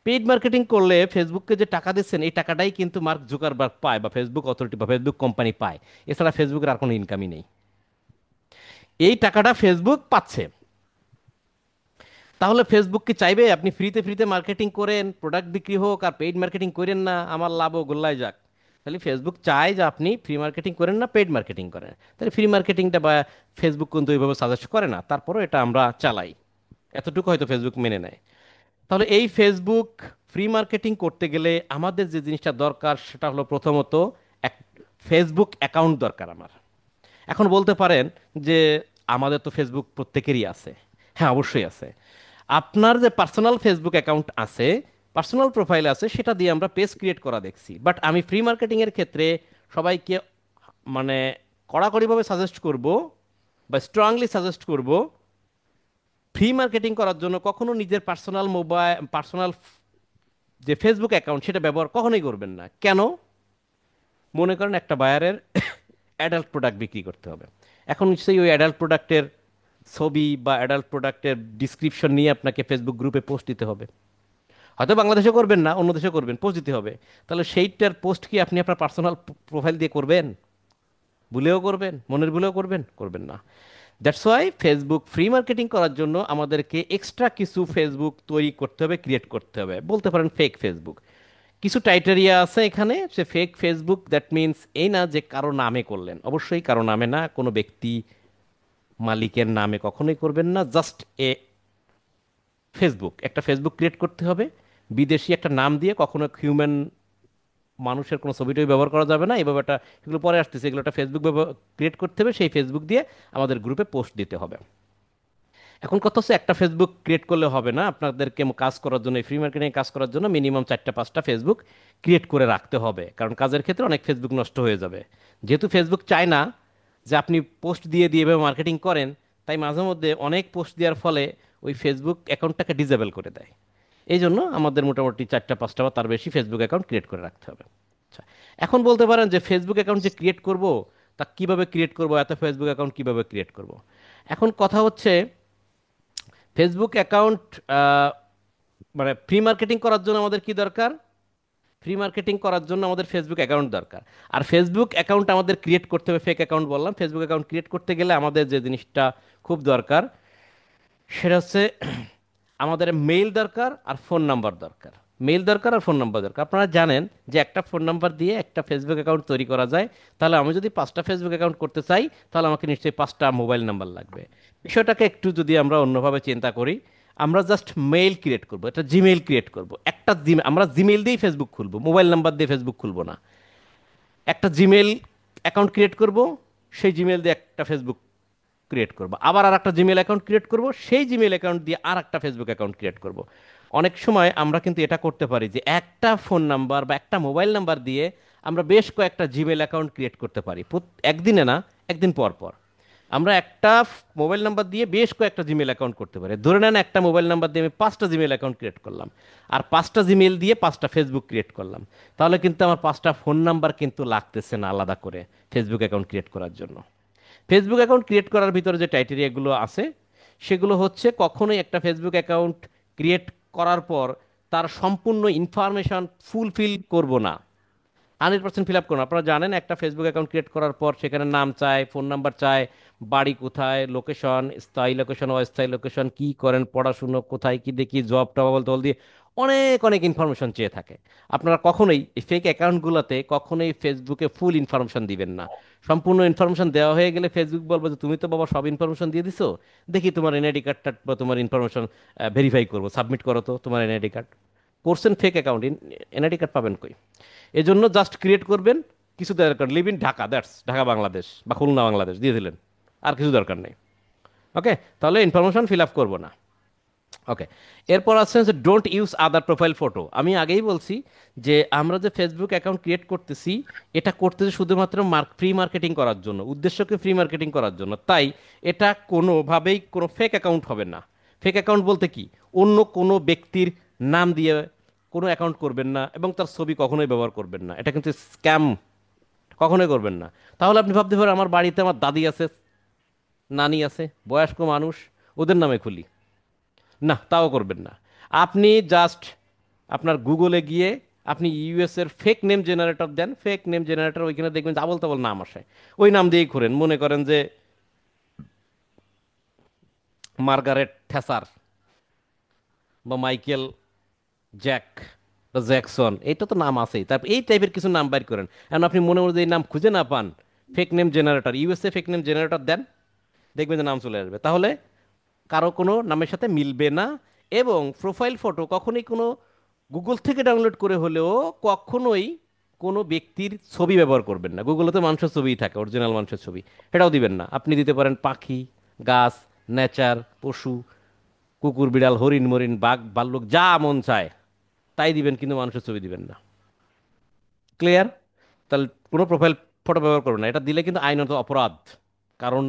পেইড মার্কেটিং করলে ফেসবুককে যে টাকা দিচ্ছেন, এই টাকাটাই কিন্তু মার্ক জুকারবার্গ পায়, বা ফেসবুক অথরিটি বা ফেসবুক কোম্পানি পায়। এছাড়া ফেসবুকের আর কোনো ইনকামই নেই, এই টাকাটা ফেসবুক পাচ্ছে। তাহলে ফেসবুক কি চাইবে আপনি ফ্রিতে ফ্রিতে মার্কেটিং করেন, প্রোডাক্ট বিক্রি হোক, আর পেইড মার্কেটিং করেন না, আমার লাভও গোল্লায় যাক? তাহলে ফেসবুক চায় যে আপনি ফ্রি মার্কেটিং করেন না, পেইড মার্কেটিং করেন। তাহলে ফ্রি মার্কেটিংটা বা ফেসবুক কিন্তু এইভাবে সাজেস্ট করে না, তারপরেও এটা আমরা চালাই, এতটুকু হয়তো ফেসবুক মেনে নেয়। তাহলে এই ফেসবুক ফ্রি মার্কেটিং করতে গেলে আমাদের যে জিনিসটা দরকার, সেটা হলো প্রথমত এক ফেসবুক অ্যাকাউন্ট দরকার আমার। এখন বলতে পারেন যে আমাদের তো ফেসবুক প্রত্যেকেরই আছে। হ্যাঁ, অবশ্যই আছে। আপনার যে পার্সোনাল ফেসবুক অ্যাকাউন্ট আছে, পার্সোনাল প্রোফাইল আছে, সেটা দিয়ে আমরা পেজ ক্রিয়েট করা দেখছি, বাট আমি ফ্রি মার্কেটিংয়ের ক্ষেত্রে সবাইকে মানে কড়াকড়িভাবে সাজেস্ট করব, বা স্ট্রংলি সাজেস্ট করব, ফ্রি মার্কেটিং করার জন্য কখনো নিজের পার্সোনাল মোবাইল, পার্সোনাল যে ফেসবুক অ্যাকাউন্ট, সেটা ব্যবহার কখনোই করবেন না। কেন? মনে করেন একটা বায়ারের অ্যাডাল্ট প্রোডাক্ট বিক্রি করতে হবে, এখন নিশ্চয়ই ওই অ্যাডাল্ট প্রোডাক্টের ছবি বা অ্যাডাল্ট প্রোডাক্টের ডিসক্রিপশন নিয়ে আপনাকে ফেসবুক গ্রুপে পোস্ট দিতে হবে। হয়তো বাংলাদেশে করবেন না, অন্য দেশে করবেন, পোস্ট দিতে হবে। তাহলে সেইটার পোস্ট কি আপনি আপনার পার্সোনাল প্রোফাইল দিয়ে করবেন? ভুলেও করবেন? মনের ভুলেও করবেন? করবেন না। That's why Facebook free marketing করার জন্য আমাদেরকে এক্সট্রা কিছু ফেসবুক তৈরি করতে হবে, ক্রিয়েট করতে হবে, বলতে পারেন ফেক ফেসবুক। কিছু টাইটেরিয়া আছে এখানে, সে ফেক ফেসবুক দ্যাট মিন্স এই না যে কারো নামে করলেন, অবশ্যই কারো নামে না, কোনো ব্যক্তি মালিকের নামে কখনোই করবেন না, জাস্ট এ ফেসবুক, একটা ফেসবুক ক্রিয়েট করতে হবে, বিদেশি একটা নাম দিয়ে, কখনো হিউম্যান মানুষের কোনো ছবিটাই ব্যবহার করা যাবে না, এইভাবে একটা, এগুলো পরে আসতেছে, এগুলো একটা ফেসবুক ক্রিয়েট করতে হবে, সেই ফেসবুক দিয়ে আমাদের গ্রুপে পোস্ট দিতে হবে। এখন কথা হচ্ছে, একটা ফেসবুক ক্রিয়েট করলে হবে না, আপনাদেরকে কাজ করার জন্য, ফ্রি মার্কেটিং কাজ করার জন্য মিনিমাম 4টা 5টা ফেসবুক ক্রিয়েট করে রাখতে হবে, কারণ কাজের ক্ষেত্রে অনেক ফেসবুক নষ্ট হয়ে যাবে। যেহেতু ফেসবুক চায় না যে আপনি পোস্ট দিয়ে দিয়ে এভাবে মার্কেটিং করেন, তাই মাঝে মধ্যে অনেক পোস্ট দেওয়ার ফলে ওই ফেসবুক অ্যাকাউন্টটাকে ডিসেবল করে দেয়। এই জন্য আমাদের মোটামুটি 4টা 5টা বা তার বেশি ফেসবুক অ্যাকাউন্ট ক্রিয়েট করে রাখতে হবে। আচ্ছা, এখন বলতে পারেন যে ফেসবুক অ্যাকাউন্ট যে ক্রিয়েট করব, তা কিভাবে ক্রিয়েট করব, এত ফেসবুক অ্যাকাউন্ট কিভাবে ক্রিয়েট করব? এখন কথা হচ্ছে, ফেসবুক অ্যাকাউন্ট মানে ফ্রি মার্কেটিং করার জন্য আমাদের কি দরকার? ফ্রি মার্কেটিং করার জন্য আমাদের ফেসবুক অ্যাকাউন্ট দরকার। আর ফেসবুক অ্যাকাউন্ট আমাদের ক্রিয়েট করতে হবে, ফেক অ্যাকাউন্ট বললাম। ফেসবুক অ্যাকাউন্ট ক্রিয়েট করতে গেলে আমাদের যে জিনিসটা খুব দরকার, সেটা হচ্ছে আমাদের মেইল দরকার আর ফোন নাম্বার দরকার। মেইল দরকার আর ফোন নাম্বার দরকার। আপনারা জানেন যে একটা ফোন নাম্বার দিয়ে একটা ফেসবুক অ্যাকাউন্ট তৈরি করা যায়। তাহলে আমি যদি 5টা ফেসবুক অ্যাকাউন্ট করতে চাই, তাহলে আমাকে নিশ্চয়ই 5টা মোবাইল নাম্বার লাগবে। বিষয়টাকে একটু যদি আমরা অন্যভাবে চিন্তা করি, আমরা জাস্ট মেইল ক্রিয়েট করব, একটা জিমেইল ক্রিয়েট করব, একটা আমরা জিমেইল দিয়েই ফেসবুক খুলবো, মোবাইল নাম্বার দিয়ে ফেসবুক খুলবো না। একটা জিমেইল অ্যাকাউন্ট ক্রিয়েট করব, সেই জিমেইল দিয়ে একটা ফেসবুক ক্রিয়েট করব, আবার আর একটা জিমেল অ্যাকাউন্ট ক্রিয়েট করব, সেই জিমেল অ্যাকাউন্ট দিয়ে আর একটা ফেসবুক অ্যাকাউন্ট ক্রিয়েট করব। অনেক সময় আমরা কিন্তু এটা করতে পারি যে একটা ফোন নাম্বার বা একটা মোবাইল নাম্বার দিয়ে আমরা বেশ কয়েকটা জিমেল অ্যাকাউন্ট ক্রিয়েট করতে পারি, একদিনে না, একদিন পর পর। আমরা একটা মোবাইল নাম্বার দিয়ে বেশ কয়েকটা জিমেল অ্যাকাউন্ট করতে পারি। ধরে নেন একটা মোবাইল নাম্বার দিয়ে আমি 5টা জিমেল অ্যাকাউন্ট ক্রিয়েট করলাম, আর 5টা জিমেল দিয়ে 5টা ফেসবুক ক্রিয়েট করলাম। তাহলে কিন্তু আমার 5টা ফোন নাম্বার কিন্তু লাগতেছে না আলাদা করে ফেসবুক অ্যাকাউন্ট ক্রিয়েট করার জন্য। ফেসবুক অ্যাকাউন্ট ক্রিয়েট করার ভিতরে যে ক্রাইটেরিয়াগুলো আছে, সেগুলো হচ্ছে কখনোই একটা ফেসবুক অ্যাকাউন্ট ক্রিয়েট করার পর তার সম্পূর্ণ ইনফরমেশন ফুলফিল করব না। 100% ফিল আপ করুন। আপনারা জানেন একটা ফেসবুক অ্যাকাউন্ট ক্রিয়েট করার পর সেখানে নাম চায়, ফোন নাম্বার চায়, বাড়ি কোথায়, লোকেশন, স্থায়ী লোকেশন, অস্থায়ী লোকেশন, কি করেন, পড়াশুনো কোথায়, কি দেখি, জব টব বলতে বল দিয়ে অনেক অনেক ইনফরমেশন চেয়ে থাকে। আপনারা কখনোই এই ফেক অ্যাকাউন্টগুলোতে কখনোই ফেসবুকে ফুল ইনফরমেশন দিবেন না। সম্পূর্ণ ইনফরমেশন দেওয়া হয়ে গেলে ফেসবুক বলবে যে তুমি তো বাবা সব ইনফরমেশন দিয়ে দিছো, দেখি তোমার এনআইডি কার্ডটা বা তোমার ইনফরমেশন ভেরিফাই করবো, সাবমিট করো তো তোমার এনআইডি কার্ড। করছেন ফেক অ্যাকাউন্ট, এনআইডি কার্ড পাবেন কই? এজন্য জাস্ট ক্রিয়েট করবেন, কিছু দরকার, live in Dhaka, that's Dhaka Bangladesh বা খুলনা বাংলাদেশ দিয়ে দিলেন, আর কিছু দরকার নেই। ওকে, তাহলে ইনফরমেশন ফিল আপ করবো না। ওকে, এরপর আছে যে don't use other profile photo. আমি আগেই বলছি যে আমরা যে ফেসবুক অ্যাকাউন্ট ক্রিয়েট করতেছি, এটা করতেছি শুধুমাত্র ফ্রি মার্কেটিং করার জন্য, উদ্দেশ্যকে ফ্রি মার্কেটিং করার জন্য। তাই এটা কোনোভাবেই কোনো ফেক অ্যাকাউন্ট হবে না। ফেক অ্যাকাউন্ট বলতে কি, অন্য কোনো ব্যক্তির নাম দিয়ে কোনো অ্যাকাউন্ট করবেন না এবং তার ছবি কখনোই ব্যবহার করবেন না, এটা কিন্তু স্ক্যাম, কখনোই করবেন না। তাহলে আপনি ভাবতে পারেন আমার বাড়িতে আমার দাদি আছে, নানি আছে, বয়স্ক মানুষ, ওদের নামে খুলি, না তাও করবেন না। আপনি জাস্ট আপনার গুগলে গিয়ে আপনি ইউএস এর ফেক নেম জেনারেটর দেন, ফেক নেম জেনারেটর, ওইখানে দেখবেন যে আবল তাবল নাম আসে, ওই নাম দিয়েই করেন। মনে করেন যে মার্গারেট থ্যাচার বা মাইকেল জ্যাক বা জ্যাকসন, এইটা তো নাম আছেই, তারপর এই টাইপের কিছু নাম বাইর করেন। এখন আপনি মনে মনে যদি এই নাম খুঁজে না পান, fake name generator, USA fake name generator দেন, দেখবেন যে নাম চলে আসবে। তাহলে কারো কোনো নামের সাথে মিলবে না। এবং প্রোফাইল ফটো কখনোই কোনো গুগল থেকে ডাউনলোড করে হলেও কখনোই কোনো ব্যক্তির ছবি ব্যবহার করবেন না। গুগলে তো মানুষের ছবিই থাকে, অরিজিনাল মানুষের ছবি, সেটাও দিবেন না। আপনি দিতে পারেন পাখি, গাছ, নেচার, পশু, কুকুর, বিড়াল, হরিণ মরিণ, বাঘ, ভাল্লুক, যা মন চায় তাই দিবেন, কিন্তু মানুষের ছবি দিবেন না। ক্লিয়ার? তাহলে কোনো প্রোফাইল ফটো ব্যবহার করবেন না, এটা দিলে কিন্তু আইনত অপরাধ, কারণ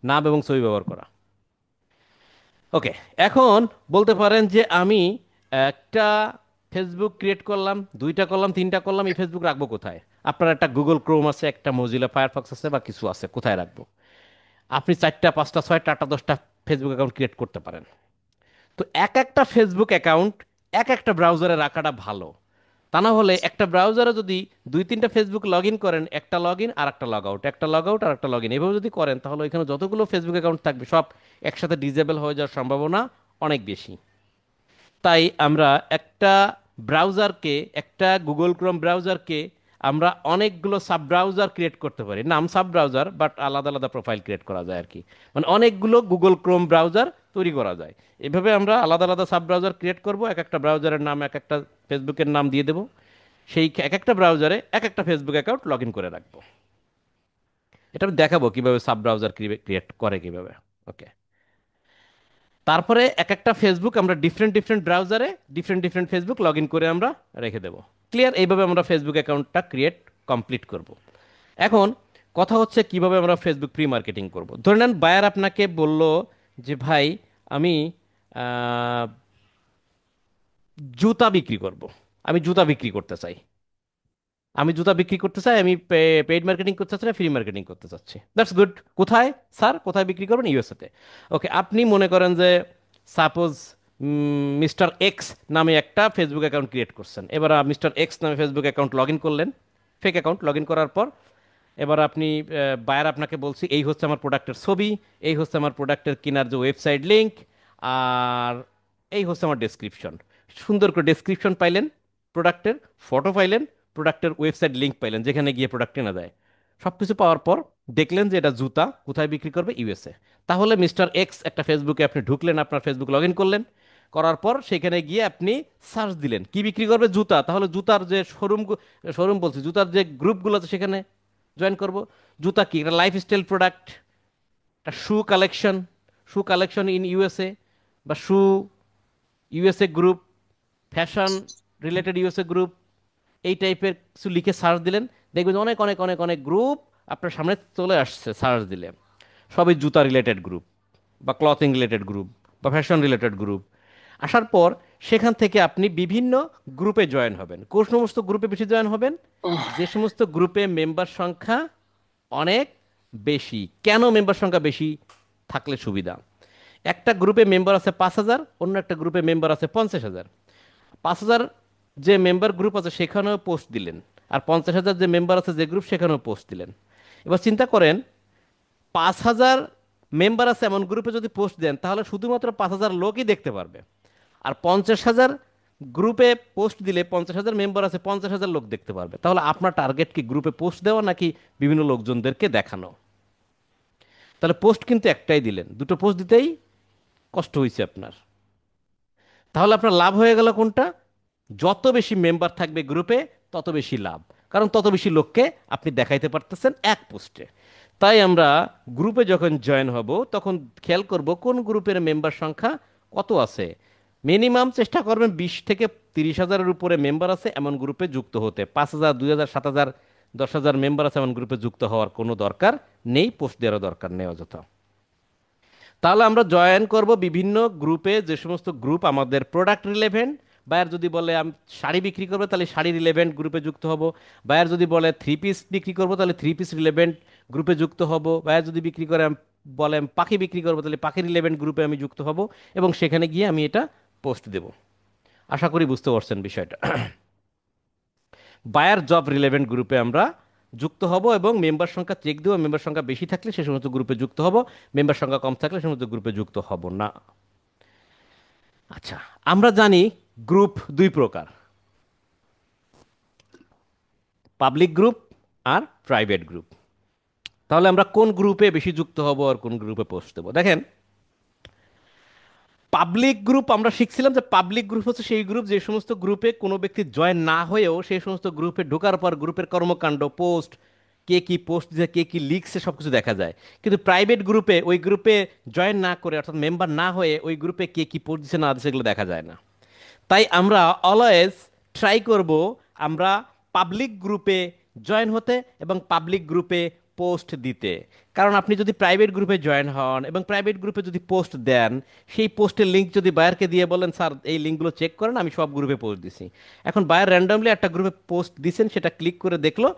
নাম এবং ছবি ব্যবহার করা। ওকে, এখন বলতে পারেন যে আমি একটা ফেসবুক ক্রিয়েট করলাম, দুইটা করলাম, তিনটা করলাম, এই ফেসবুক রাখবো কোথায়? আপনার একটা গুগল ক্রোম আছে, একটা মজিলা ফায়ারফক্স আছে বা কিছু আছে, কোথায় রাখবো? আপনি চারটা, পাঁচটা, ছয়টা, আটটা, 10টা ফেসবুক অ্যাকাউন্ট ক্রিয়েট করতে পারেন। তো এক একটা ফেসবুক অ্যাকাউন্ট এক একটা ব্রাউজারে রাখাটা ভালো। তা না হলে একটা ব্রাউজারে যদি দুই তিনটা ফেসবুক লগ ইন করেন, একটা লগ ইন আর একটা লগ আউট, একটা লগ আউট আর একটা লগ ইন, এভাবে যদি করেন, তাহলে এখানে যতগুলো ফেসবুক অ্যাকাউন্ট থাকবে সব একসাথে ডিজেবল হয়ে যাওয়ার সম্ভাবনা অনেক বেশি। তাই আমরা একটা ব্রাউজারকে, একটা গুগল ক্রোম ব্রাউজারকে আমরা অনেকগুলো সাব ব্রাউজার ক্রিয়েট করতে পারি, নাম সাব ব্রাউজার, বাট আলাদা আলাদা প্রোফাইল ক্রিয়েট করা যায় আর কি। মানে অনেকগুলো গুগল ক্রোম ব্রাউজার তৈরি করা যায়। এভাবে আমরা আলাদা আলাদা সাব ব্রাউজার ক্রিয়েট করব, এক একটা ব্রাউজারের নাম এক একটা ফেসবুকের নাম দিয়ে দেবো, সেই এক একটা ব্রাউজারে এক একটা ফেসবুক অ্যাকাউন্ট লগ ইন করে রাখবো। এটা আমি দেখাবো কিভাবে সাব ব্রাউজার ক্রিয়েট করে কিভাবে। ওকে, তারপরে এক একটা ফেসবুক আমরা ডিফারেন্ট ডিফারেন্ট ব্রাউজারে different different Facebook log in করে আমরা রেখে দেবো। ক্লিয়ার? এইভাবে আমরা ফেসবুক অ্যাকাউন্টটা ক্রিয়েট কমপ্লিট করব। এখন কথা হচ্ছে কিভাবে আমরা ফেসবুক প্রি মার্কেটিং করব। ধরে নেন বায়ার আপনাকে বলল যে ভাই আমি আহ, জুতা বিক্রি করব, আমি জুতা বিক্রি করতে চাই, আমি জুতা বিক্রি করতে চাই, আমি পেইড মার্কেটিং করতে চাচ্ছি না, ফ্রি মার্কেটিং করতে চাচ্ছি। That's good. কোথায় স্যার, কোথায় বিক্রি করবেন? ইউএসএতে। ওকে, আপনি মনে করেন যে সাপোজ মিস্টার এক্স নামে একটা ফেসবুক অ্যাকাউন্ট ক্রিয়েট করছেন। এবার মিস্টার এক্স নামে ফেসবুক অ্যাকাউন্ট লগ ইন করলেন, ফেক অ্যাকাউন্ট লগ ইন করার পর এবার আপনি বায়ার আপনাকে বলছি এই হচ্ছে আমার প্রোডাক্টের ছবি, এই হচ্ছে আমার প্রোডাক্টের কেনার যে ওয়েবসাইট লিঙ্ক, আর এই হচ্ছে আমার ডেসক্রিপশন। সুন্দর করে ডেসক্রিপশন পাইলেন, প্রোডাক্টের ফটো পাইলেন, প্রোডাক্টের ওয়েবসাইট লিঙ্ক পাইলেন যেখানে গিয়ে প্রোডাক্ট কেনা যায়। সব কিছু পাওয়ার পর দেখলেন যে এটা জুতা, কোথায় বিক্রি করবে? ইউএসএ। তাহলে মিস্টার এক্স একটা ফেসবুকে আপনি ঢুকলেন, আপনার ফেসবুক লগ ইন করলেন, করার পর সেখানে গিয়ে আপনি সার্চ দিলেন কি বিক্রি করবে? জুতা। তাহলে জুতার যে শোরুম, শোরুম বলছি, জুতার যে গ্রুপগুলো আছে সেখানে জয়েন করব। জুতা কি? এটা লাইফস্টাইল প্রোডাক্ট, একটা shoe collection, shoe collection in USA, বা shoe USA group, fashion related USA group, এই টাইপের কিছু লিখে সার্চ দিলেন, দেখবেন অনেক অনেক অনেক অনেক গ্রুপ আপনার সামনে চলে আসছে সার্চ দিলে। সবই জুতা রিলেটেড গ্রুপ বা ক্লথিং রিলেটেড গ্রুপ বা ফ্যাশন রিলেটেড গ্রুপ। আসার পর সেখান থেকে আপনি বিভিন্ন গ্রুপে জয়েন হবেন। কোন সমস্ত গ্রুপে বেশি জয়েন হবেন? যে সমস্ত গ্রুপে মেম্বার সংখ্যা অনেক বেশি। কেন মেম্বার সংখ্যা বেশি থাকলে সুবিধা? একটা গ্রুপে মেম্বার আছে 5,000, অন্য একটা গ্রুপে মেম্বার আছে 50,000। 5,000 যে মেম্বার গ্রুপ আছে সেখানেও পোস্ট দিলেন, আর 50,000 যে মেম্বার আছে যে গ্রুপ সেখানেও পোস্ট দিলেন। এবার চিন্তা করেন, 5,000 মেম্বার আছে এমন গ্রুপে যদি পোস্ট দেন তাহলে শুধুমাত্র 5,000 লোকই দেখতে পারবে। আর 50,000 গ্রুপে পোস্ট দিলে 50,000 মেম্বার আছে, 50,000 লোক দেখতে পারবে। তাহলে আপনার টার্গেট কি গ্রুপে পোস্ট দেওয়া নাকি বিভিন্ন লোকজনদেরকে দেখানো? তাহলে পোস্ট কিন্তু একটাই দিলেন, দুটো পোস্ট দিতেই কষ্ট হয়েছে আপনার। তাহলে আপনার লাভ হয়ে গেল কোনটা? যত বেশি মেম্বার থাকবে গ্রুপে তত বেশি লাভ, কারণ তত বেশি লোককে আপনি দেখাইতে পারতেছেন এক পোস্টে। তাই আমরা গ্রুপে যখন জয়েন হব তখন খেয়াল করব কোন গ্রুপের মেম্বার সংখ্যা কত আছে। মিনিমাম চেষ্টা করবেন 20 থেকে 30 হাজারের উপরে মেম্বার আছে এমন গ্রুপে যুক্ত হতে। 5,000, 2,000, 7,000, 10,000 মেম্বার আছে এমন গ্রুপে যুক্ত হওয়ার কোনো দরকার নেই, পোস্ট দেওয়ারও দরকার নেই অযথা। তাহলে আমরা জয়েন করব বিভিন্ন গ্রুপে, যে সমস্ত গ্রুপ আমাদের প্রোডাক্ট রিলেভেন্ট। বায়ার যদি বলে আমি শাড়ি বিক্রি করবো তাহলে শাড়ি রিলেভেন্ট গ্রুপে যুক্ত হব। বায়ার যদি বলে থ্রি পিস বিক্রি করবো তাহলে থ্রি পিস রিলেভেন্ট গ্রুপে যুক্ত হব। বায়ার যদি বিক্রি করে বলে আমি পাখি বিক্রি করবো তাহলে পাখি রিলেভেন্ট গ্রুপে আমি যুক্ত হব, এবং সেখানে গিয়ে আমি এটা পোস্ট দেব। আশা করি বুঝতে পারছেন বিষয়টা। বায়ার জব রিলেভেন্ট গ্রুপে আমরা যুক্ত হব এবং মেম্বার সংখ্যা চেক দেবো। মেম্বার সংখ্যা বেশি থাকলে সে সমস্ত গ্রুপে যুক্ত হব, মেম্বার সংখ্যা কম থাকলে সে সমস্ত গ্রুপে যুক্ত হব না। আচ্ছা, আমরা জানি গ্রুপ দুই প্রকার, পাবলিক গ্রুপ আর প্রাইভেট গ্রুপ। তাহলে আমরা কোন গ্রুপে বেশি যুক্ত হব আর কোন গ্রুপে পোস্ট দেবো? দেখেন, পাবলিক গ্রুপ আমরা শিখছিলাম যে পাবলিক গ্রুপ হচ্ছে সেই গ্রুপ যে সমস্ত গ্রুপে কোনো ব্যক্তি জয়েন না হয়েও সেই সমস্ত গ্রুপে ঢোকার পর গ্রুপের কর্মকাণ্ড, পোস্ট, কে কি পোস্ট দিচ্ছে, কে কি লিখছে, সব কিছু দেখা যায়। কিন্তু প্রাইভেট গ্রুপে ওই গ্রুপে জয়েন না করে অর্থাৎ মেম্বার না হয়ে ওই গ্রুপে কে কি পোস্ট দিচ্ছে না দিচ্ছে এগুলো দেখা যায় না। তাই আমরা অলওয়েজ ট্রাই করব আমরা পাবলিক গ্রুপে জয়েন হতে এবং পাবলিক গ্রুপে পোস্ট দিতে। কারণ আপনি যদি প্রাইভেট গ্রুপে জয়েন হন এবং প্রাইভেট গ্রুপে যদি পোস্ট দেন, সেই পোস্টের লিঙ্ক যদি বায়ারকে দিয়ে বলেন স্যার এই লিঙ্কগুলো চেক করেন, আমি সব গ্রুপে পোস্ট দিছি, এখন বায়ার র্যান্ডমলি একটা গ্রুপে পোস্ট দিছেন, সেটা ক্লিক করে দেখলো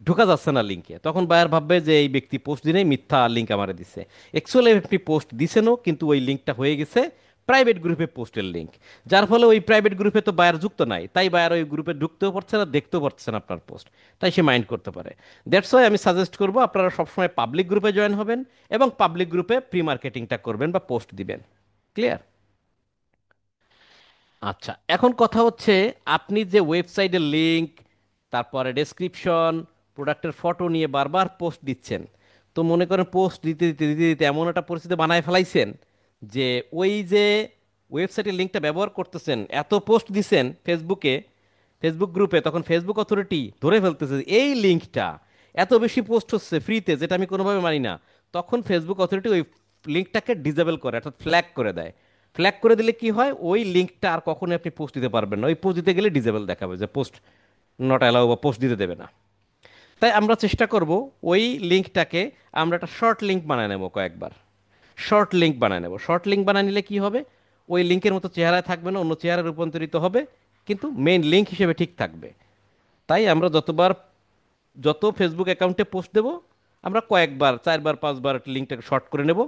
ঢোকা যাচ্ছে না লিঙ্কে, তখন বায়ার ভাববে যে এই ব্যক্তি পোস্ট দিনেই মিথ্যা লিঙ্ক আমারে দিছে। অ্যাকচুয়ালি আপনি পোস্ট দিছেনও, কিন্তু ওই লিঙ্কটা হয়ে গেছে প্রাইভেট গ্রুপে পোস্টের লিঙ্ক, যার ফলে ওই প্রাইভেট গ্রুপে তো বায়ার যুক্ত নাই, তাই বায়ার ওই গ্রুপে ঢুকতেও পারছে না, দেখতেও পারছে না আপনার পোস্ট, তাই সে মাইন্ড করতে পারে। দ্যাটস ওয়াই আমি সাজেস্ট করব আপনারা সবসময় পাবলিক গ্রুপে জয়েন হবেন এবং পাবলিক গ্রুপে প্রি মার্কেটিংটা করবেন বা পোস্ট দিবেন। ক্লিয়ার? আচ্ছা, এখন কথা হচ্ছে আপনি যে ওয়েবসাইটের লিংক, তারপরে ডেসক্রিপশন, প্রোডাক্টের ফটো নিয়ে বারবার পোস্ট দিচ্ছেন, তো মনে করেন পোস্ট দিতে দিতে দিতে দিতে এমন একটা পরিস্থিতি বানায় ফেলাইছেন যে ওই যে ওয়েবসাইটের লিঙ্কটা ব্যবহার করতেছেন, এত পোস্ট দিছেন ফেসবুকে, ফেসবুক গ্রুপে, তখন ফেসবুক অথরিটি ধরে ফেলতেছে যে এই লিঙ্কটা এত বেশি পোস্ট হচ্ছে ফ্রিতে, যেটা আমি কোনোভাবে মানি না। তখন ফেসবুক অথরিটি ওই লিঙ্কটাকে ডিসেবল করে অর্থাৎ ফ্ল্যাগ করে দেয়। ফ্ল্যাগ করে দিলে কি হয়, ওই লিঙ্কটা আর কখনোই আপনি পোস্ট দিতে পারবেন না, ওই পোস্ট দিতে গেলে ডিসেবল দেখাবে যে পোস্ট নট অ্যালাউ বা পোস্ট দিতে দেবে না। তাই আমরা চেষ্টা করব ওই লিঙ্কটাকে আমরা একটা শর্ট লিঙ্ক বানায় নেব, কয়েকবার শর্ট লিঙ্ক বানায় নেব। শর্ট লিঙ্ক বানায় নিলে কি হবে, ওই লিঙ্কের মতো চেহারায় থাকবে না, অন্য চেহারায় রূপান্তরিত হবে, কিন্তু মেইন লিঙ্ক হিসেবে ঠিক থাকবে। তাই আমরা যত ফেসবুক অ্যাকাউন্টে পোস্ট দেব, আমরা কয়েকবার, 4বার 5বার লিঙ্কটাকে শর্ট করে নেব,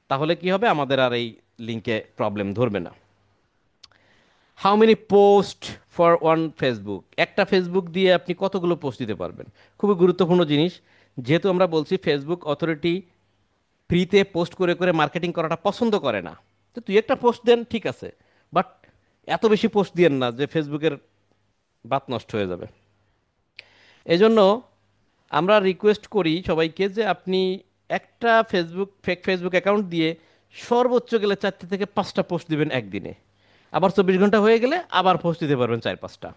তাহলে কি হবে, আমাদের আর এই লিঙ্কে প্রবলেম ধরবে না। How many post for one Facebook? একটা ফেসবুক দিয়ে আপনি কতগুলো পোস্ট দিতে পারবেন? খুবই গুরুত্বপূর্ণ জিনিস। যেহেতু আমরা বলছি ফেসবুক অথরিটি ফ্রিতে পোস্ট করে করে মার্কেটিং করাটা পছন্দ করে না, তো তুই একটা পোস্ট দেন ঠিক আছে, বাট এত বেশি পোস্ট দিয়েন না যে ফেসবুকের বাত নষ্ট হয়ে যাবে। এজন্য আমরা রিকোয়েস্ট করি সবাইকে যে আপনি একটা ফেসবুক অ্যাকাউন্ট দিয়ে সর্বোচ্চ গেলে 4 থেকে 5টা পোস্ট দিবেন একদিনে। আবার 24 ঘন্টা হয়ে গেলে আবার পোস্ট দিতে পারবেন 4-5টা।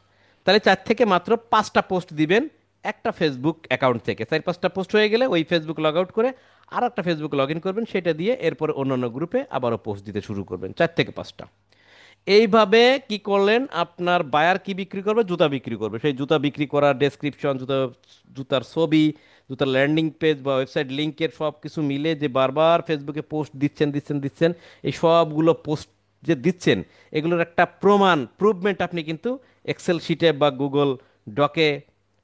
তাহলে 4 থেকে মাত্র 5টা পোস্ট দিবেন একটা ফেসবুক অ্যাকাউন্ট থেকে। 4-5টা পোস্ট হয়ে গেলে ওই ফেসবুক লগ আউট করে আর একটা ফেসবুক লগ ইন করবেন, সেটা দিয়ে এরপরে অন্যান্য গ্রুপে আবারও পোস্ট দিতে শুরু করবেন 4 থেকে 5টা। এইভাবে কি করলেন, আপনার বায়ার কি বিক্রি করবে, জুতা বিক্রি করবে, সেই জুতা বিক্রি করার ডেসক্রিপশন, জুতার ছবি, জুতার ল্যান্ডিং পেজ বা ওয়েবসাইট লিঙ্কের সব কিছু মিলে যে বারবার ফেসবুকে পোস্ট দিচ্ছেন দিচ্ছেন দিচ্ছেন, এই সবগুলো পোস্ট যে দিচ্ছেন এগুলোর একটা প্রুভমেন্ট আপনি কিন্তু এক্সেল শিটে বা গুগল ডকে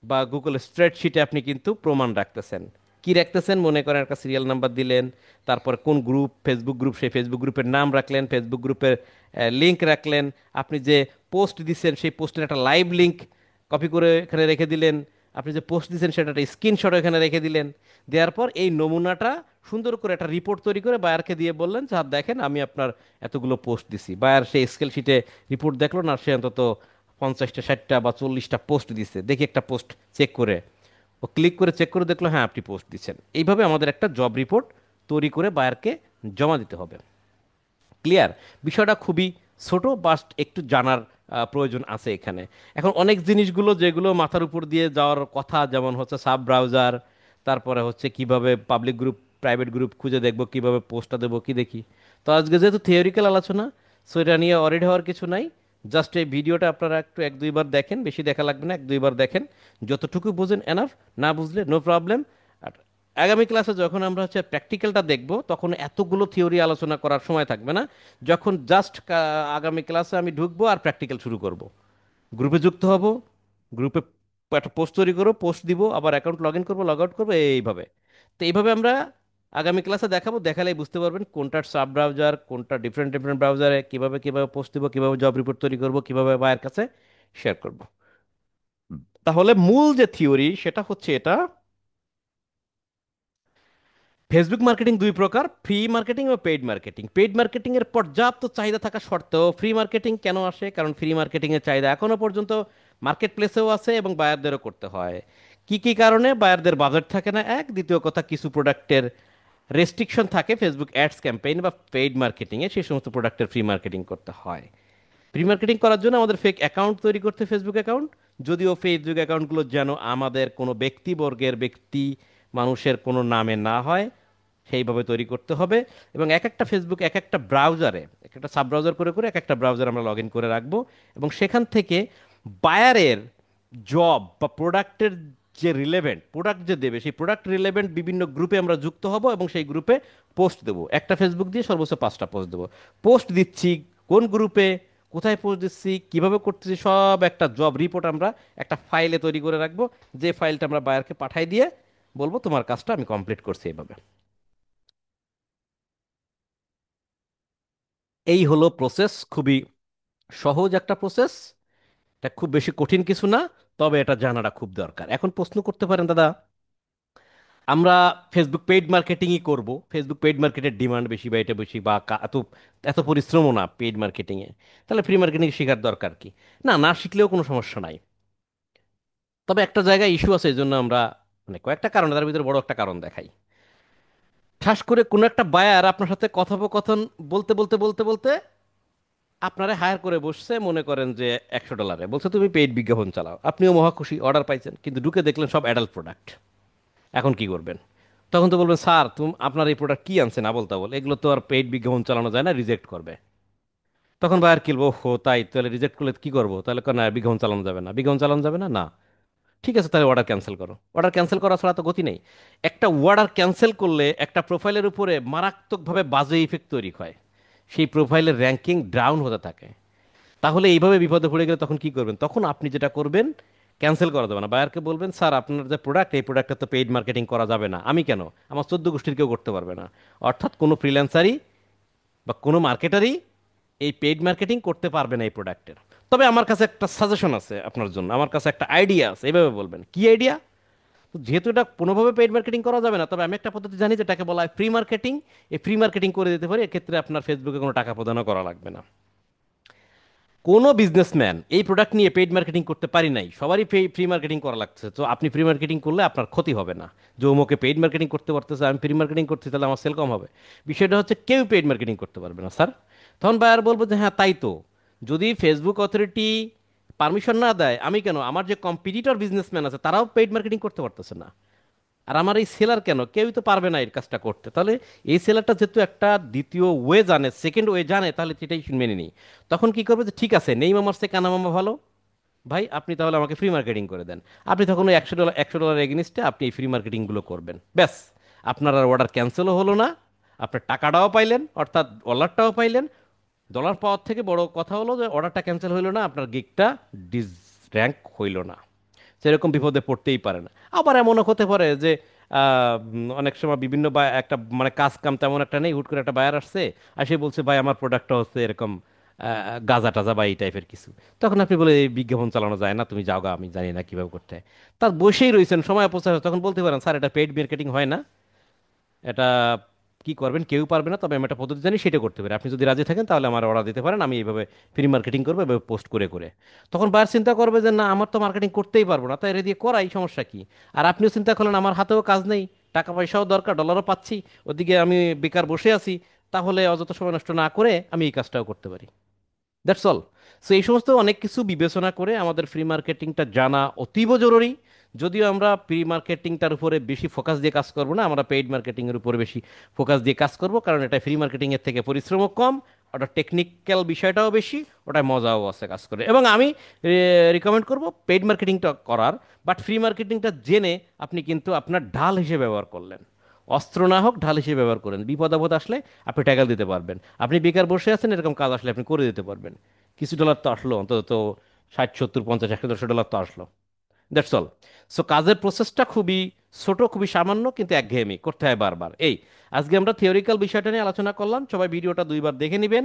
বা গুগল স্প্রেডশিটে আপনি কিন্তু প্রমাণ রাখতেছেন। কি রাখতেছেন, মনে করেন একটা সিরিয়াল নাম্বার দিলেন, তারপর কোন গ্রুপ, ফেসবুক গ্রুপ, সেই ফেসবুক গ্রুপের নাম রাখলেন, ফেসবুক গ্রুপের লিংক রাখলেন, আপনি যে পোস্ট দিচ্ছেন সেই পোস্টের একটা লাইভ লিংক কপি করে এখানে রেখে দিলেন। আপনি যে পোস্ট দিয়েছেন সেটা একটা স্ক্রিনশট এখানে রেখে দিলেন। দেওয়ার পর এই নমুনাটা সুন্দর করে একটা রিপোর্ট তৈরি করে বায়ারকে দিয়ে বললেন যে দেখেন আমি আপনার এতগুলো পোস্ট দিছি। বায়ার সেই এক্সেল শিটে রিপোর্ট দেখলো না, সে অন্তত 50টা 60টা বা 40টা পোস্ট দিছে, দেখি একটা পোস্ট চেক করে, ও ক্লিক করে চেক করে দেখলো হ্যাঁ আপনি পোস্ট দিচ্ছেন। এইভাবে আমাদের একটা জব রিপোর্ট তৈরি করে বায়ারকে জমা দিতে হবে। ক্লিয়ার? বিষয়টা খুবই ছোট, বাস্ট একটু জানার প্রয়োজন আছে এখানে। এখন অনেক জিনিসগুলো যেগুলো মাথার উপর দিয়ে যাওয়ার কথা, যেমন হচ্ছে সাব ব্রাউজার, তারপরে হচ্ছে কিভাবে পাবলিক গ্রুপ প্রাইভেট গ্রুপ খুঁজে দেখবো, কিভাবে পোস্টটা দেবো, কি দেখি। তো আজকে যেহেতু থিওরিক্যাল আলোচনা, সো এটা নিয়ে অরিড হওয়ার কিছু নাই। জাস্ট এই ভিডিওটা আপনারা একটু এক দুইবার দেখেন, বেশি দেখা লাগবে না, এক দুইবার দেখেন, যতটুকু বুঝেন এনাফ, না বুঝলে নো প্রবলেম। আগামী ক্লাসে যখন আমরা হচ্ছে প্র্যাকটিক্যালটা দেখব, তখন এতগুলো থিওরি আলোচনা করার সময় থাকবে না। যখন জাস্ট আগামী ক্লাসে আমি ঢুকবো আর প্র্যাকটিক্যাল শুরু করব, গ্রুপে যুক্ত হব, গ্রুপে একটা পোস্ট তৈরি করবো, পোস্ট দিব, আবার অ্যাকাউন্ট লগ ইন করবো, লগ আউট করবো, এইভাবে। তো এইভাবে আমরা আগামী ক্লাসে দেখাবো, দেখালেই বুঝতে পারবেন কোনটার সাব ব্রাউজার, কোনটা ডিফারেন্ট ডিফারেন্ট ব্রাউজারে কিভাবে কিভাবে পোস্ট দিব, কিভাবে জব রিপোর্ট তৈরি করব, কিভাবে বায়ের কাছে শেয়ার করব। তাহলে মূল যে থিওরি সেটা হচ্ছে এটা: ফেসবুক মার্কেটিং দুই প্রকার, ফ্রি মার্কেটিং ও পেইড মার্কেটিং। পেইড মার্কেটিং এর পর্যাপ্ত চাহিদা থাকা সত্ত্বেও ফ্রি মার্কেটিং কেন আসে? কারণ ফ্রি মার্কেটিং এর চাহিদা এখনো পর্যন্ত মার্কেট প্লেসেও আছে এবং বায়ারদেরও করতে হয়। কি কি কারণে? বায়ারদের বাজেট থাকে না, এক; দ্বিতীয় কথা, কিছু প্রোডাক্টের রেস্ট্রিকশন থাকে ফেসবুক অ্যাডস ক্যাম্পেইন বা পেইড মার্কেটিংয়ে, সেই সমস্ত প্রোডাক্টের ফ্রি মার্কেটিং করতে হয়। প্রি মার্কেটিং করার জন্য আমাদের ফেক অ্যাকাউন্ট তৈরি করতে, ফেসবুক অ্যাকাউন্ট, যদিও ফেসবুক অ্যাকাউন্টগুলো যেন আমাদের কোনো ব্যক্তিবর্গের মানুষের কোনো নামে না হয়, সেইভাবে তৈরি করতে হবে। এবং এক একটা ফেসবুক এক একটা ব্রাউজারে, এক একটা সাব ব্রাউজার করে করে এক একটা ব্রাউজার আমরা লগ ইন করে রাখবো। এবং সেখান থেকে বায়ারের জব বা প্রোডাক্টের যে রিলেভেন্ট প্রোডাক্ট যে দেবে, সেই প্রোডাক্ট রিলেভেন্ট বিভিন্ন গ্রুপে আমরা যুক্ত হব এবং সেই গ্রুপে পোস্ট দেবো। একটা ফেসবুক দিয়ে সর্বোচ্চ 5টা পোস্ট দেবো। পোস্ট দিচ্ছি কোন গ্রুপে, কোথায় পোস্ট দিচ্ছি, কিভাবে করতেছি, সব একটা জব রিপোর্ট আমরা একটা ফাইলে তৈরি করে রাখবো। যে ফাইলটা আমরা বায়ারকে পাঠাই দিয়ে বলবো তোমার কাজটা আমি কমপ্লিট করছি এইভাবে। এই হলো প্রসেস, খুবই সহজ একটা প্রসেস। এটা খুব বেশি কঠিন কিছু না, তবে এটা জানাটা খুব দরকার। এখন প্রশ্ন করতে পারেন, দাদা আমরা ফেসবুক পেইড মার্কেটিংই করব, ফেসবুক পেইড মার্কেটের ডিমান্ড বেশি বা এটা বেশি বা এত এত পরিশ্রমও না পেইড মার্কেটিংয়ে, তাহলে ফ্রি মার্কেটিং শেখার দরকার কি? না, না শিখলেও কোনো সমস্যা নাই। তবে একটা জায়গায় ইস্যু আছে, এই জন্য আমরা মানে কয়েকটা কারণ, তার ভিতরে বড় একটা কারণ দেখাই। ঠাস করে কোনো একটা বায়ার আপনার সাথে কথোপকথন বলতে বলতে বলতে বলতে আপনারা হায়ার করে বসছে, মনে করেন যে $100 বলছে তুমি পেইড বিজ্ঞাপন চালাও, আপনিও মহা খুশি, অর্ডার পাইছেন, কিন্তু ঢুকে দেখলেন সব অ্যাডাল্ট প্রোডাক্ট। এখন কি করবেন? তখন তো বলবেন স্যার আপনার এই প্রোডাক্ট কি আনছেন আবোল তাবোল, এগুলো তো আর পেইড বিজ্ঞাপন চালানো যায় না, রিজেক্ট করবে। তখন বায়ার কিনবো, হো তাই তাহলে রিজেক্ট করলে কি করবো? তাহলে কয়, না বিজ্ঞাপন চালানো যাবে না, বিজ্ঞাপন চালানো যাবে না, না ঠিক আছে তাহলে অর্ডার ক্যান্সেল করো। অর্ডার ক্যান্সেল করা ছাড়া তো গতি নেই। একটা অর্ডার ক্যান্সেল করলে একটা প্রোফাইলের উপরে মারাত্মকভাবে বাজে ইফেক্ট তৈরি হয়, সেই প্রোফাইলের র্যাঙ্কিং ডাউন হতে থাকে। তাহলে এইভাবে বিপদে পড়ে গেলে তখন কি করবেন? তখন আপনি যেটা করবেন, ক্যান্সেল করা যাবে না, বায়ারকে বলবেন স্যার আপনার যে প্রোডাক্ট, এই প্রোডাক্টটা তো পেইড মার্কেটিং করা যাবে না। আমি কেন, আমার 14 গোষ্ঠীর কেউ করতে পারবে না। অর্থাৎ কোনো ফ্রিল্যান্সারই বা কোনো মার্কেটারই এই পেইড মার্কেটিং করতে পারবে না এই প্রোডাক্টের। তবে আমার কাছে একটা সাজেশন আছে আপনার জন্য, আমার কাছে একটা আইডিয়া আছে। এইভাবে বলবেন, কি আইডিয়া? তো যেহেতু এটা কোনোভাবে পেইড মার্কেটিং করা যাবে না, তবে আমি একটা পদ্ধতি জানি যেটাকে বলা হয় ফ্রি মার্কেটিং। এই ফ্রি মার্কেটিং করে দিতে পারি, এক্ষেত্রে আপনার ফেসবুকে কোনো টাকা প্রদানও করা লাগবে না। কোনো বিজনেসম্যান এই প্রোডাক্ট নিয়ে পেইড মার্কেটিং করতে পারি নাই, সবারই ফ্রি মার্কেটিং করা লাগছে। তো আপনি ফ্রি মার্কেটিং করলে আপনার ক্ষতি হবে না, যে অমুকে পেইড মার্কেটিং করতে পারতেছে, আমি ফ্রি মার্কেটিং করছি, তাহলে আমার সেল কম হবে। বিষয়টা হচ্ছে কেউ পেইড মার্কেটিং করতে পারবে না স্যার। তখন বায়ার বলবো যে হ্যাঁ তাই তো, যদি ফেসবুক অথরিটি পারমিশন না দেয়, আমি কেন, আমার যে কম্পিটিটর বিজনেসম্যান আছে তারাও পেইড মার্কেটিং করতে পারতেছে না, আর আমার এই সেলার কেন, কেউই তো পারবে না এই কাজটা করতে। তাহলে এই সেলারটা যেহেতু একটা দ্বিতীয় ওয়ে জানে, সেকেন্ড ওয়ে জানে, তাহলে সেটাই মেনে নিই। তখন কি করবে, যে ঠিক আছে নেই মামার সে কানা মামা ভালো, ভাই আপনি তাহলে আমাকে ফ্রি মার্কেটিং করে দেন। আপনি তখন ওই $100 এগেনিস্টে আপনি এই ফ্রি মার্কেটিংগুলো করবেন, ব্যাস। আপনার আর অর্ডার ক্যান্সেলও হলো না, আপনার টাকাটাও পাইলেন, অর্থাৎ ডলারটাও পাইলেন। ডলার পাওয়ার থেকে বড় কথা হলো যে অর্ডারটা ক্যান্সেল হইলো না, আপনার গিগটা ডিস র্যাঙ্ক হইল না। সেরকম বিপদে পড়তেই পারে না। আবার এমনও হতে পারে যে অনেক সময় বিভিন্ন একটা মানে কাজ কাম তেমন একটা নেই, হুট করে একটা বায়ার আসছে, আর সে বলছে ভাই আমার প্রোডাক্টটা হচ্ছে এরকম গাজা টাজা বা এই টাইপের কিছু। তখন আপনি বলে এই বিজ্ঞাপন চালানো যায় না, তুমি যাও গা, আমি জানি না কিভাবে করতে হয়। তার বসেই রয়েছেন, সময় অপচয় হয়। তখন বলতে পারেন স্যার এটা পেইড মার্কেটিং হয় না, এটা কি করবেন কেউ পারবে না, তবে আমি একটা পদ্ধতি জানি সেটা করতে পারি, আপনি যদি রাজি থাকেন তাহলে আমার অর্ডার দিতে পারেন, আমি এইভাবে ফ্রি মার্কেটিং করবো এভাবে পোস্ট করে করে। তখন বায়ার চিন্তা করবে যে না আমার তো মার্কেটিং করতেই পারবো না, তাই এর দিয়ে করাই, সমস্যা কি। আর আপনিও চিন্তা করলেন আমার হাতেও কাজ নেই, টাকা পয়সাও দরকার, ডলারও পাচ্ছি, ওদিকে আমি বেকার বসে আছি, তাহলে অযথা সময় নষ্ট না করে আমি এই কাজটাও করতে পারি। That's all. সো এই সমস্ত অনেক কিছু বিবেচনা করে আমাদের ফ্রি মার্কেটিংটা জানা অতীব জরুরি। যদিও আমরা প্রি মার্কেটিংটার উপরে বেশি ফোকাস দিয়ে কাজ করব না, আমরা পেইড মার্কেটিংয়ের উপরে বেশি ফোকাস দিয়ে কাজ করব, কারণ এটা ফ্রি মার্কেটিংয়ের থেকে পরিশ্রমও কম, ওটা টেকনিক্যাল বিষয়টাও বেশি, ওটায় মজাও আছে কাজ করে। এবং আমি রিকমেন্ড করব পেইড মার্কেটিংটা করার, বাট ফ্রি মার্কেটিংটা জেনে আপনি কিন্তু আপনার ঢাল হিসেবে ব্যবহার করলেন, অস্ত্র না হোক ঢাল হিসেবে ব্যবহার করেন, বিপদ আপদ আসলে আপনি ট্যাকল দিতে পারবেন। আপনি বেকার বসে আছেন, এরকম কাজ আসলে আপনি করে দিতে পারবেন। কিছু ডলার তো আসলো অন্তত, তো 60 70 50 100 150 ডলার তো আসলো। That's all. সো কাজের প্রসেসটা খুবই ছোট, খুবই সামান্য, কিন্তু একঘেয়েমি, করতে হয় বারবার। এই আজকে আমরা থিওরিক্যাল বিষয়টা নিয়ে আলোচনা করলাম, সবাই ভিডিওটা 2বার দেখে নেবেন,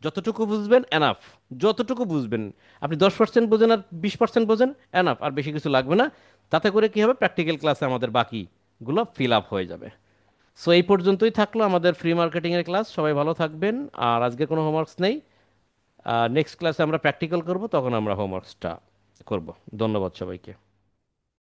যতটুকু বুঝবেন এনাফ, যতটুকু বুঝবেন। আপনি 10% বোঝেন আর 20% বোঝেন, এনাফ, আর বেশি কিছু লাগবে না। তাতে করে কি হবে, প্র্যাকটিক্যাল ক্লাসে আমাদের বাকিগুলো ফিল আপ হয়ে যাবে। সো এই পর্যন্তই থাকলো আমাদের ফ্রি মার্কেটিংয়ের ক্লাস, সবাই ভালো থাকবেন। আর আজকে কোনো হোমওয়ার্কস নেই, নেক্সট ক্লাসে আমরা প্র্যাকটিক্যাল করব, তখন আমরা হোমওয়ার্কসটা করব। ধন্যবাদ সবাইকে।